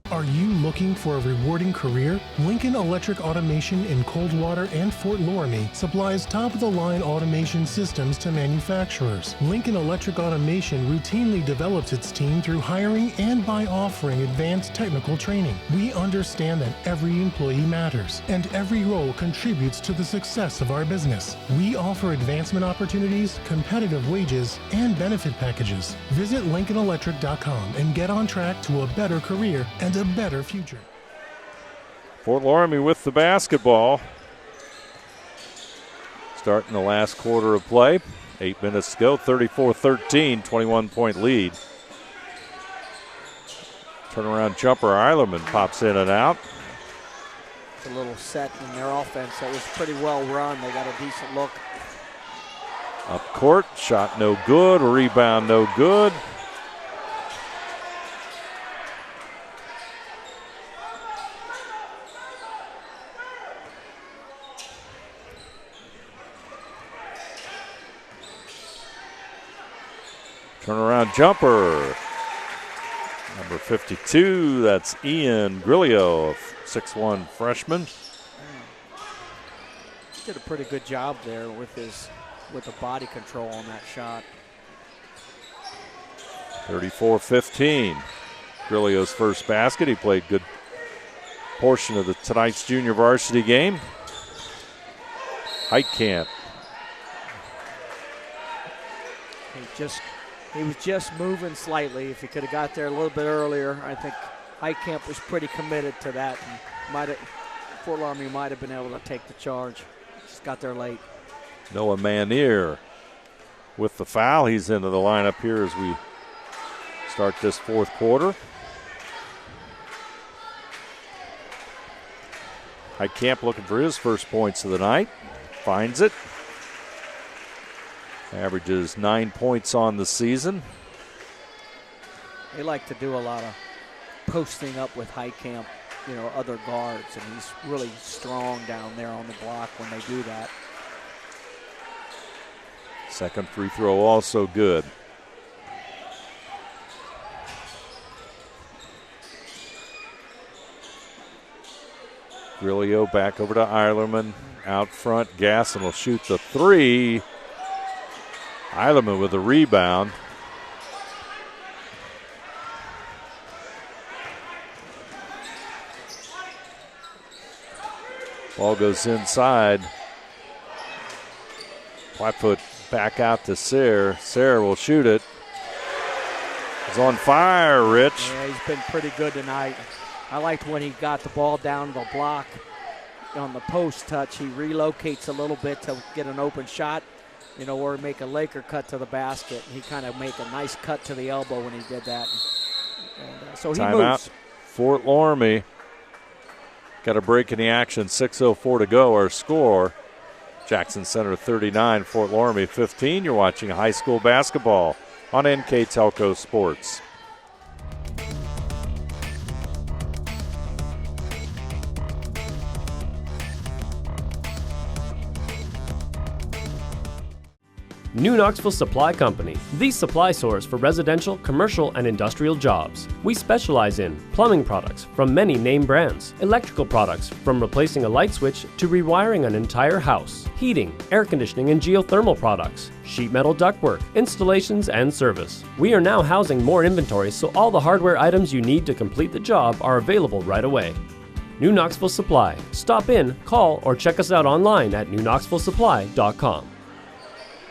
Are you looking for a rewarding career? Lincoln Electric Automation in Coldwater and Fort Loramie supplies top-of-the-line automation systems to manufacturers. Lincoln Electric Automation routinely develops its team through hiring and by offering advanced technical training. We understand that every employee matters, and every role contributes to the success of our business. We offer advancement opportunities, competitive wages, and benefit packages. Visit LincolnElectric.com and get on track to a better career and a better future. Fort Loramie with the basketball. Starting the last quarter of play. 8 minutes to go. 34-13, 21-point lead. Turnaround jumper. Eilerman pops in and out. It's a little set in their offense that was pretty well run. They got a decent look. Up court. Shot no good. Rebound no good. Turnaround jumper. Number 52, that's Ian Grillo, 6'1" freshman. Did a pretty good job there with the body control on that shot. 34-15. Grillo's first basket. He played good portion of tonight's junior varsity game. Heitkamp. He was just moving slightly. If he could have got there a little bit earlier, I think Heitkamp was pretty committed to that. And Fort Loramie might have been able to take the charge. Just got there late. Noah Manier with the foul. He's into the lineup here as we start this fourth quarter. Heitkamp looking for his first points of the night. Finds it. Averages 9 points on the season. They like to do a lot of posting up with Heitkamp, other guards, and he's really strong down there on the block when they do that. Second free throw also good. Grillo back over to Eilerman. Out front, Gasson will shoot the three. Eilerman with a rebound. Ball goes inside. Flatfoot back out to Sayre. Sayre will shoot it. He's on fire, Rich. Yeah, he's been pretty good tonight. I liked when he got the ball down the block on the post touch. He relocates a little bit to get an open shot, or make a Laker cut to the basket. He kind of make a nice cut to the elbow when he did that. So he moves. Fort Loramie got a break in the action. 6:04 to go. Our score, Jackson Center 39, Fort Loramie 15. You're watching high school basketball on NK Telco Sports. New Knoxville Supply Company, the supply source for residential, commercial, and industrial jobs. We specialize in plumbing products from many name brands, electrical products from replacing a light switch to rewiring an entire house, heating, air conditioning, and geothermal products, sheet metal ductwork, installations, and service. We are now housing more inventory, so all the hardware items you need to complete the job are available right away. New Knoxville Supply. Stop in, call, or check us out online at newknoxvillesupply.com.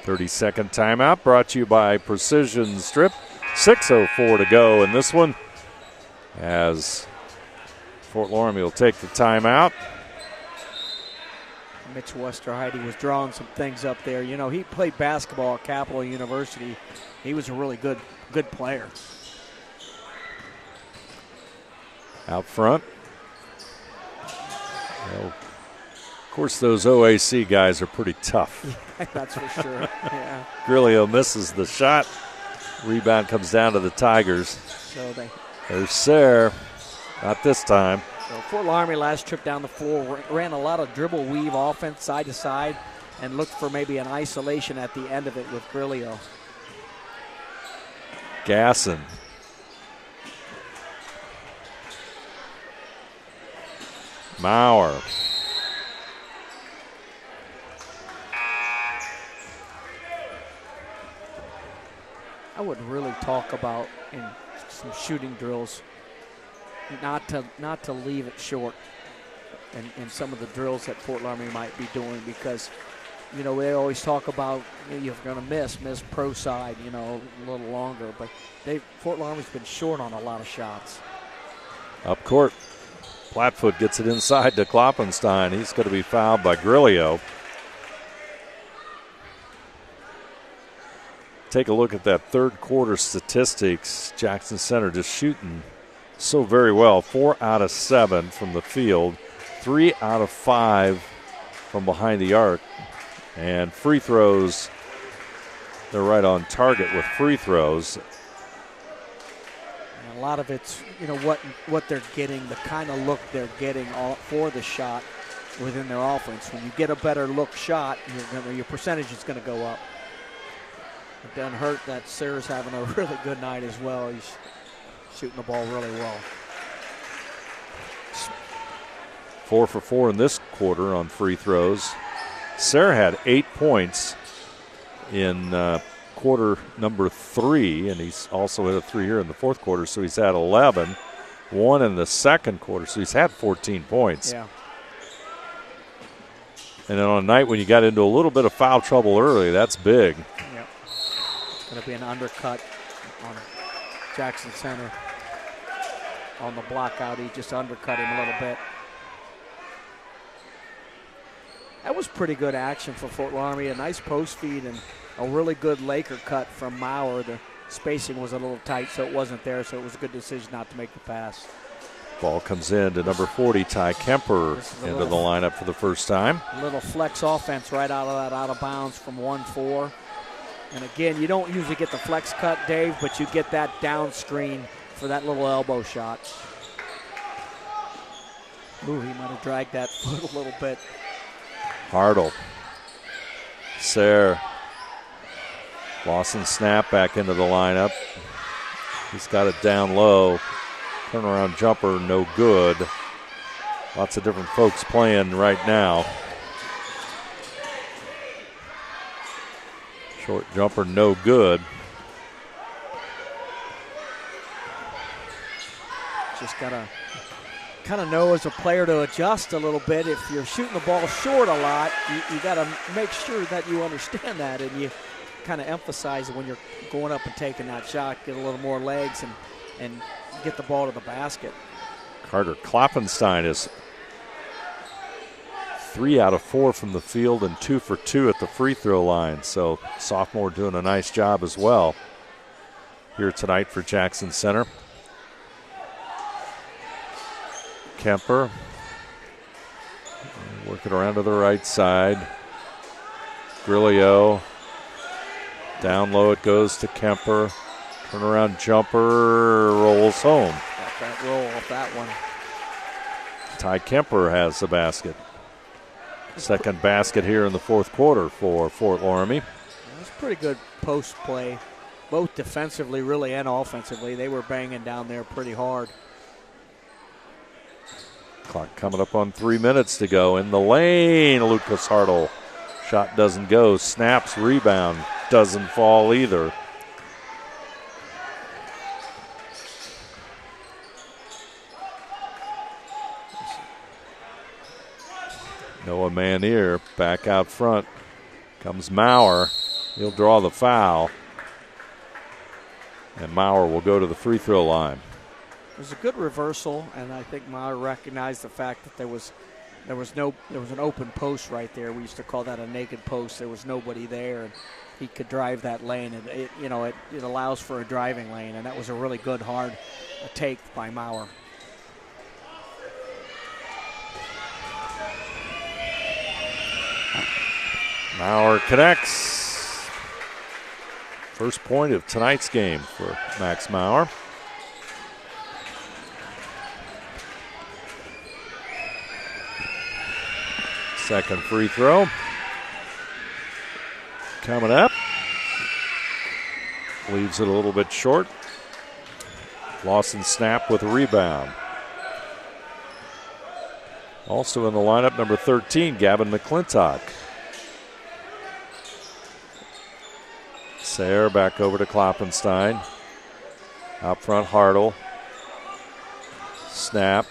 30-second timeout brought to you by Precision Strip. 6:04 to go in this one as Fort Loramie will take the timeout. Mitch Westerheide was drawing some things up there. He played basketball at Capital University. He was a really good player. Out front. Well, of course, those OAC guys are pretty tough. That's for sure. Yeah. Grillo misses the shot. Rebound comes down to the Tigers. So there's Sayre. Not this time. So Fort Loramie last trip down the floor ran a lot of dribble weave offense side to side and looked for maybe an isolation at the end of it with Grillo. Gasson. Maurer. I would really talk about in some shooting drills not to leave it short in some of the drills that Fort Loramie might be doing, because they always talk about you're going to miss pro side a little longer, but Fort Loramie's been short on a lot of shots. Up court, Flatfoot gets it inside to Kloppenstein. He's going to be fouled by Grillo. Take a look at that third quarter statistics. Jackson Center just shooting so very well. 4 out of 7 from the field, 3 out of 5 from behind the arc. And free throws, they're right on target with free throws. And a lot of it's, what they're getting, the kind of look they're getting for the shot within their offense. When you get a better look shot, your percentage is going to go up. It doesn't hurt that Sayre's having a really good night as well. He's shooting the ball really well. 4 for 4 in this quarter on free throws. Sayre had 8 points in quarter number 3, and he's also hit a 3 here in the fourth quarter, so he's had 11. 1 in the second quarter, so he's had 14 points. Yeah. And then on a night when you got into a little bit of foul trouble early, that's big. Yep. It's going to be an undercut on Jackson Center. On the block out, he just undercut him a little bit. That was pretty good action for Fort Loramie. A nice post feed and a really good Laker cut from Maurer. The spacing was a little tight, so it wasn't there, so it was a good decision not to make the pass. Ball comes in to number 40, Ty Kemper, into the lineup for the first time. A little flex offense right out of that out of bounds from 1-4. And again, you don't usually get the flex cut, Dave, but you get that down screen for that little elbow shot. Ooh, he might have dragged that foot a little bit. Hartle. Sayre. Lawson snap back into the lineup. He's got it down low. Turnaround jumper, no good. Lots of different folks playing right now. Short jumper, no good. Just got to kind of know as a player to adjust a little bit. If you're shooting the ball short a lot, you got to make sure that you understand that, and you kind of emphasize it when you're going up and taking that shot. Get a little more legs and get the ball to the basket. Carter Kloppenstein is 3 out of 4 from the field and 2 for 2 at the free throw line. So sophomore doing a nice job as well here tonight for Jackson Center. Kemper working around to the right side. Grillo. Down low it goes to Kemper. Turnaround jumper rolls home. Got that roll off that one. Ty Kemper has the basket. Second basket here in the fourth quarter for Fort Loramie. It's pretty good post play, both defensively really and offensively. They were banging down there pretty hard. Clock coming up on 3 minutes to go. In the lane, Lucas Hartle. Shot doesn't go. Snaps, rebound. Doesn't fall either. Noah Manier back out front. Comes Maurer. He'll draw the foul. And Maurer will go to the free throw line. It was a good reversal, and I think Maurer recognized the fact that there was an open post right there. We used to call that a naked post. There was nobody there, and he could drive that lane, and it allows for a driving lane, and that was a really good hard take by Maurer. Maurer connects. First point of tonight's game for Max Maurer. Second free throw coming up. Leaves it a little bit short. Lawson snap with a rebound. Also in the lineup, number 13, Gavin McClintock. Sayre back over to Kloppenstein. Out front, Hartle. Snap.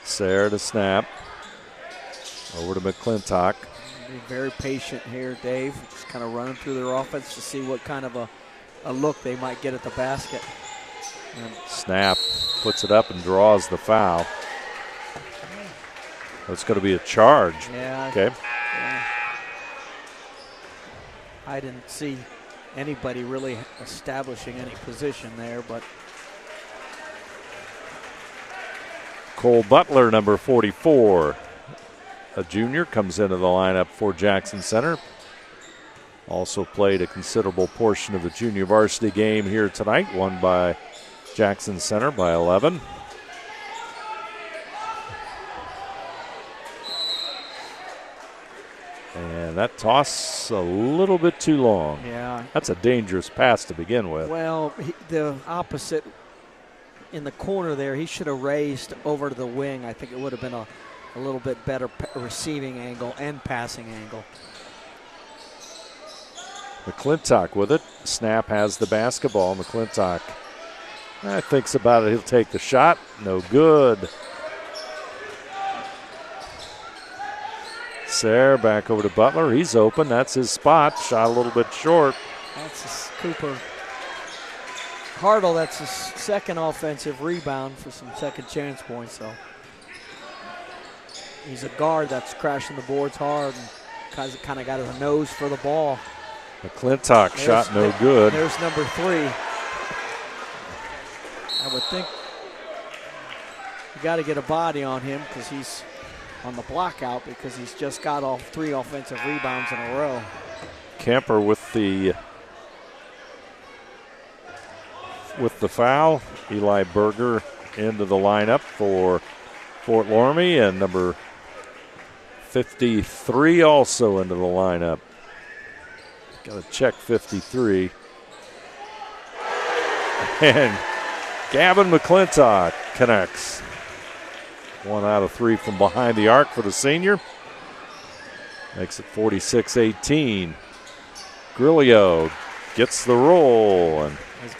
Sayre to snap. Over to McClintock. Be very patient here, Dave. Just kind of running through their offense to see what kind of a look they might get at the basket. And snap. Puts it up and draws the foul. It's going to be a charge. Yeah. Okay. Yeah. I didn't see anybody really establishing any position there, but Cole Butler, number 44, a junior, comes into the lineup for Jackson Center. Also played a considerable portion of the junior varsity game here tonight, won by Jackson Center by 11. And And that toss a little bit too long. Yeah. That's a dangerous pass to begin with. Well, the opposite in the corner there, he should have raised over to the wing. I think it would have been a little bit better receiving angle and passing angle. McClintock with it. Snap has the basketball. McClintock thinks about it. He'll take the shot. No good. Sayre back over to Butler. He's open. That's his spot. Shot a little bit short. That's Cooper Hartle. That's his second offensive rebound for some second chance points. So he's a guard that's crashing the boards hard and kind of got a nose for the ball. McClintock shot no good. There's number 3. I would think you got to get a body on him because he's on the block out because he's just got all 3 offensive rebounds in a row. Kemper with the foul. Eli Berger into the lineup for Fort Loramie, and number 53 also into the lineup. Got to check 53. And Gavin McClintock connects. 1 out of 3 from behind the arc for the senior. Makes it 46-18. Grillio gets the roll, and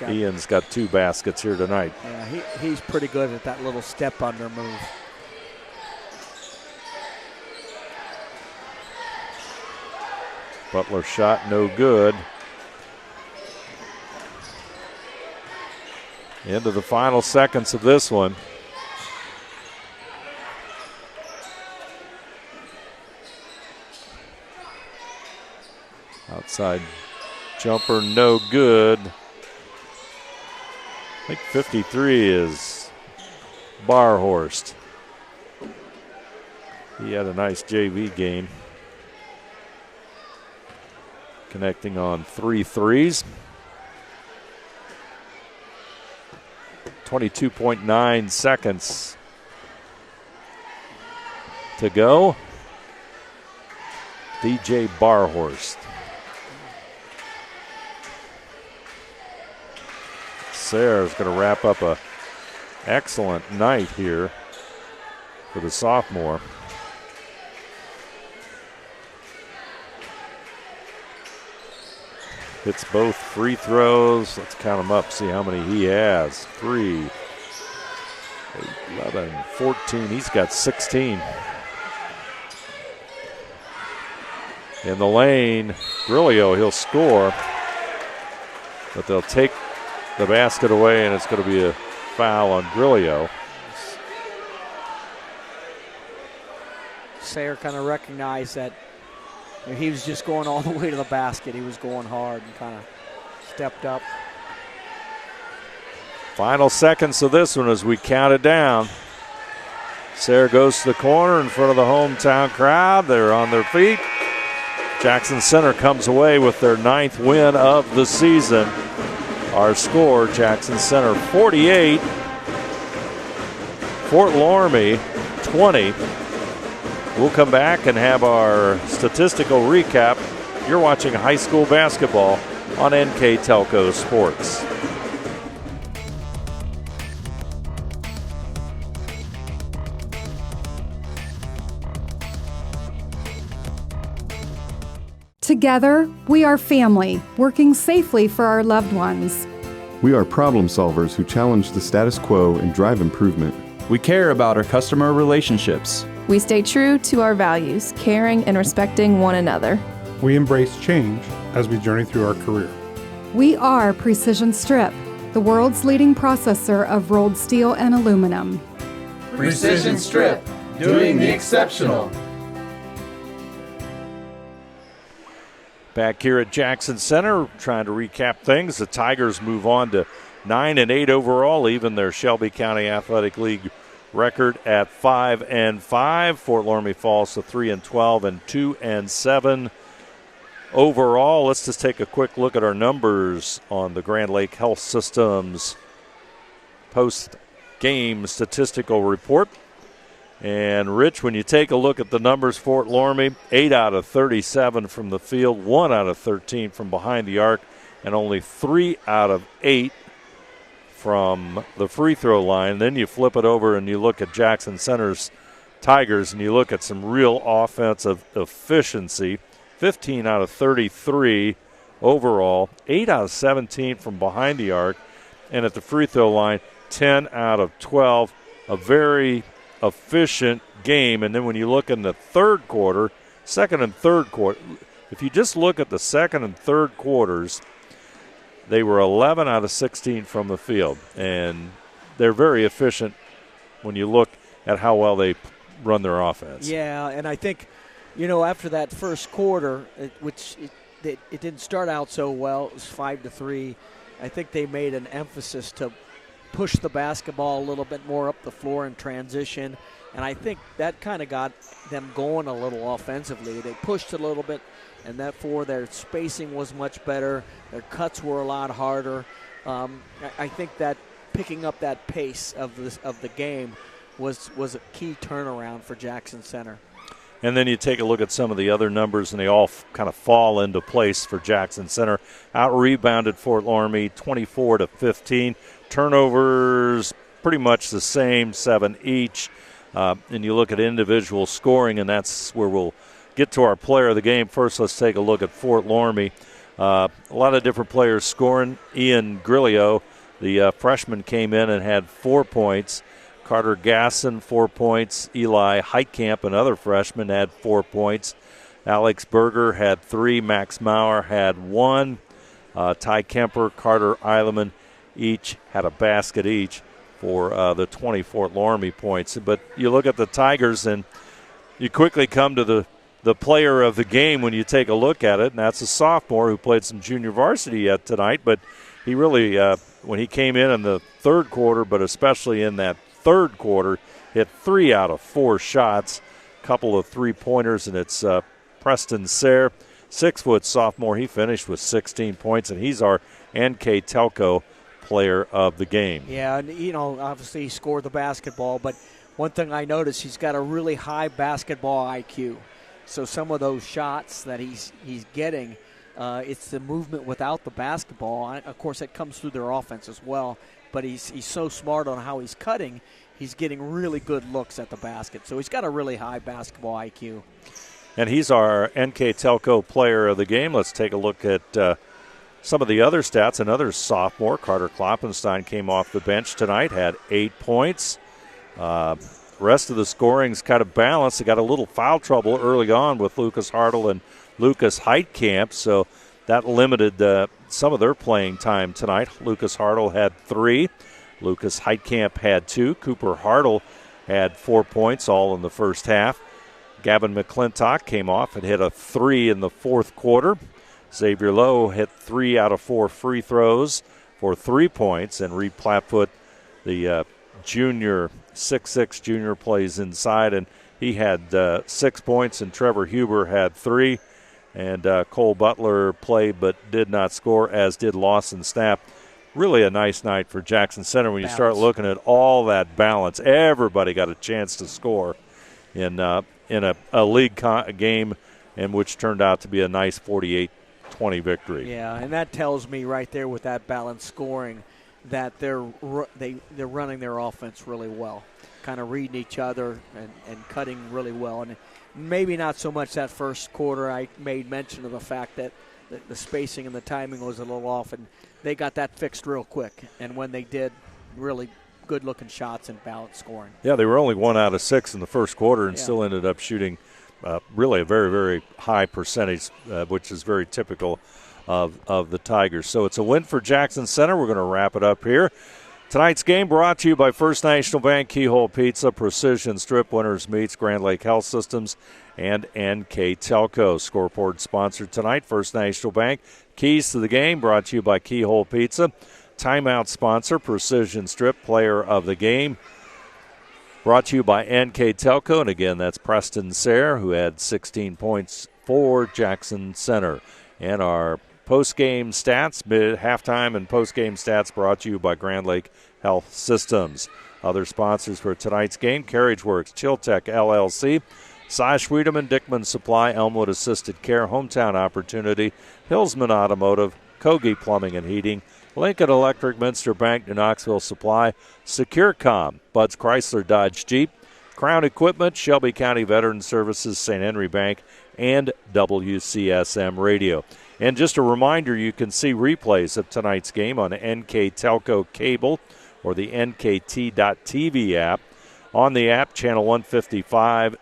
Ian's got 2 baskets here tonight. Yeah, he's pretty good at that little step under move. Butler shot no good. Into the final seconds of this one. Outside jumper no good. I think 53 is Barhorst. He had a nice JV game. Connecting on 3 threes. 22.9 seconds to go. DJ Barhorst. Sayre's going to wrap up a excellent night here for the sophomore. Hits both free throws. Let's count them up, see how many he has. 3, 8, 11, 14. He's got 16. In the lane, Grillio, he'll score. But they'll take the basket away, and it's going to be a foul on Grillio. Sayre kind of recognized that he was just going all the way to the basket. He was going hard and kind of stepped up. Final seconds of this one as we count it down. Sayre goes to the corner in front of the hometown crowd. They're on their feet. Jackson Center comes away with their 9th win of the season. Our score, Jackson Center 48, Fort Loramie 20. We'll come back and have our statistical recap. You're watching high school basketball on NK Telco Sports. Together, we are family, working safely for our loved ones. We are problem solvers who challenge the status quo and drive improvement. We care about our customer relationships. We stay true to our values, caring and respecting one another. We embrace change as we journey through our career. We are Precision Strip, the world's leading processor of rolled steel and aluminum. Precision Strip, doing the exceptional. Back here at Jackson Center, trying to recap things. The Tigers move on to 9-8 overall, even their Shelby County Athletic League record at 5-5. Fort Loramie falls to 3-12 and 2-7 overall. Let's just take a quick look at our numbers on the Grand Lake Health System's post-game statistical report. And, Rich, when you take a look at the numbers, Fort Loramie, 8 out of 37 from the field, 1 out of 13 from behind the arc, and only 3 out of 8 from the free throw line. Then you flip it over and you look at Jackson Center's Tigers, and you look at some real offensive efficiency. 15 out of 33 overall, 8 out of 17 from behind the arc, and at the free throw line, 10 out of 12. A very efficient game. And then when you look in the third quarter, second and third quarter, if you just look at the second and third quarters, they were 11 out of 16 from the field. And they're very efficient when you look at how well they run their offense. Yeah, and I think, after that first quarter, it didn't start out so well. It was 5-3. I think they made an emphasis to push the basketball a little bit more up the floor in transition, and I think that kind of got them going a little offensively. They pushed a little bit, and therefore their spacing was much better. Their cuts were a lot harder. I think that picking up that pace of the game was a key turnaround for Jackson Center. And then you take a look at some of the other numbers, and they all kind of fall into place for Jackson Center. Out-rebounded Fort Loramie 24-15. Turnovers pretty much the same, 7 each. And you look at individual scoring, and that's where we'll get to our player of the game. First, let's take a look at Fort Loramie. A lot of different players scoring. Ian Grillio, the freshman, came in and had 4 points. Carter Gasson, 4 points. Eli Heitkamp, another freshman, had 4 points. Alex Berger had 3. Max Maurer had 1. Ty Kemper, Carter Eileman each had a basket each for the 20 Fort Loramie points. But you look at the Tigers, and you quickly come to the player of the game when you take a look at it, and that's a sophomore who played some junior varsity yet tonight. But he really, when he came in the third quarter, but especially in that third quarter, hit 3 out of 4 shots, a couple of three-pointers, and it's Preston Sayre, 6-foot sophomore. He finished with 16 points, and he's our NK Telco player of the game. Yeah, and obviously he scored the basketball, but one thing I noticed, he's got a really high basketball IQ. So some of those shots that he's getting, it's the movement without the basketball. Of course, it comes through their offense as well, but he's so smart on how he's cutting. He's getting really good looks at the basket. So he's got a really high basketball IQ. And he's our NK Telco player of the game. Let's take a look at some of the other stats. Another sophomore, Carter Kloppenstein, came off the bench tonight, had 8 points. Rest of the scoring's kind of balanced. They got a little foul trouble early on with Lucas Hartle and Lucas Heitkamp, so that limited some of their playing time tonight. Lucas Hartle had 3. Lucas Heitkamp had 2. Cooper Hartle had 4 points, all in the first half. Gavin McClintock came off and hit a 3 in the fourth quarter. Xavier Lowe hit 3 out of 4 free throws for 3 points. And Reed Platfoot, the junior, 6'6 junior, plays inside, and he had 6 points, and Trevor Huber had 3. And Cole Butler played but did not score, as did Lawson Stapp. Really a nice night for Jackson Center when you start looking at all that balance. Everybody got a chance to score in a league game, and which turned out to be a nice 48-20 victory. Yeah, and that tells me right there with that balanced scoring that they're running their offense really well, kind of reading each other and cutting really well. And maybe not so much that first quarter. I made mention of the fact that the spacing and the timing was a little off, and they got that fixed real quick. And when they did, really good-looking shots and balanced scoring. Yeah, they were only 1 out of 6 in the first quarter and still ended up shooting really a very, very high percentage, which is very typical of the Tigers. So it's a win for Jackson Center. We're going to wrap it up here. Tonight's game brought to you by First National Bank, Keyhole Pizza, Precision Strip, Winners Meats, Grand Lake Health Systems, and NK Telco. Scoreboard sponsored tonight, First National Bank. Keys to the game brought to you by Keyhole Pizza. Timeout sponsor, Precision Strip, player of the game, brought to you by NK Telco. And again, that's Preston Sayre, who had 16 points for Jackson Center. And our post-game stats, halftime and post-game stats brought to you by Grand Lake Health Systems. Other sponsors for tonight's game: CarriageWorks, Chiltech LLC, Cy Schwedeman, Dickman Supply, Elmwood Assisted Care, Hometown Opportunity, Hillsman Automotive, Kogi Plumbing and Heating, Lincoln Electric, Minster Bank, New Knoxville Supply, SecureCom, Bud's Chrysler Dodge Jeep, Crown Equipment, Shelby County Veteran Services, St. Henry Bank, and WCSM Radio. And just a reminder, you can see replays of tonight's game on NK Telco Cable or the NKT.TV app. On the app, Channel 155,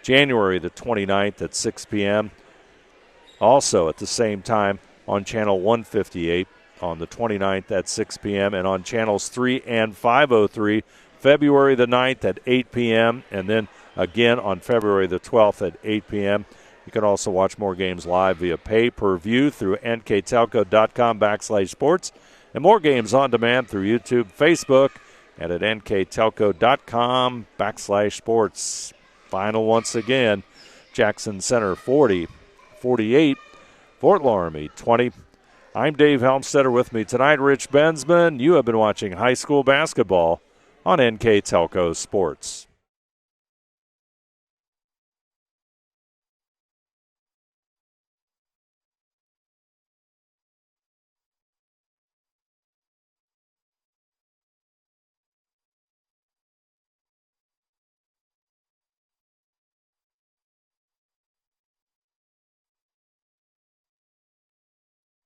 January the 29th at 6 p.m. Also at the same time on Channel 158 on the 29th at 6 p.m. and on Channels 3 and 503, February the 9th at 8 p.m. and then again on February the 12th at 8 p.m. You can also watch more games live via pay-per-view through nktelco.com/sports and more games on demand through YouTube, Facebook, and at nktelco.com/sports. Final once again, Jackson Center 40-48, Fort Loramie 20. I'm Dave Helmstetter. With me tonight, Rich Bensman. You have been watching high school basketball on NK Telco Sports.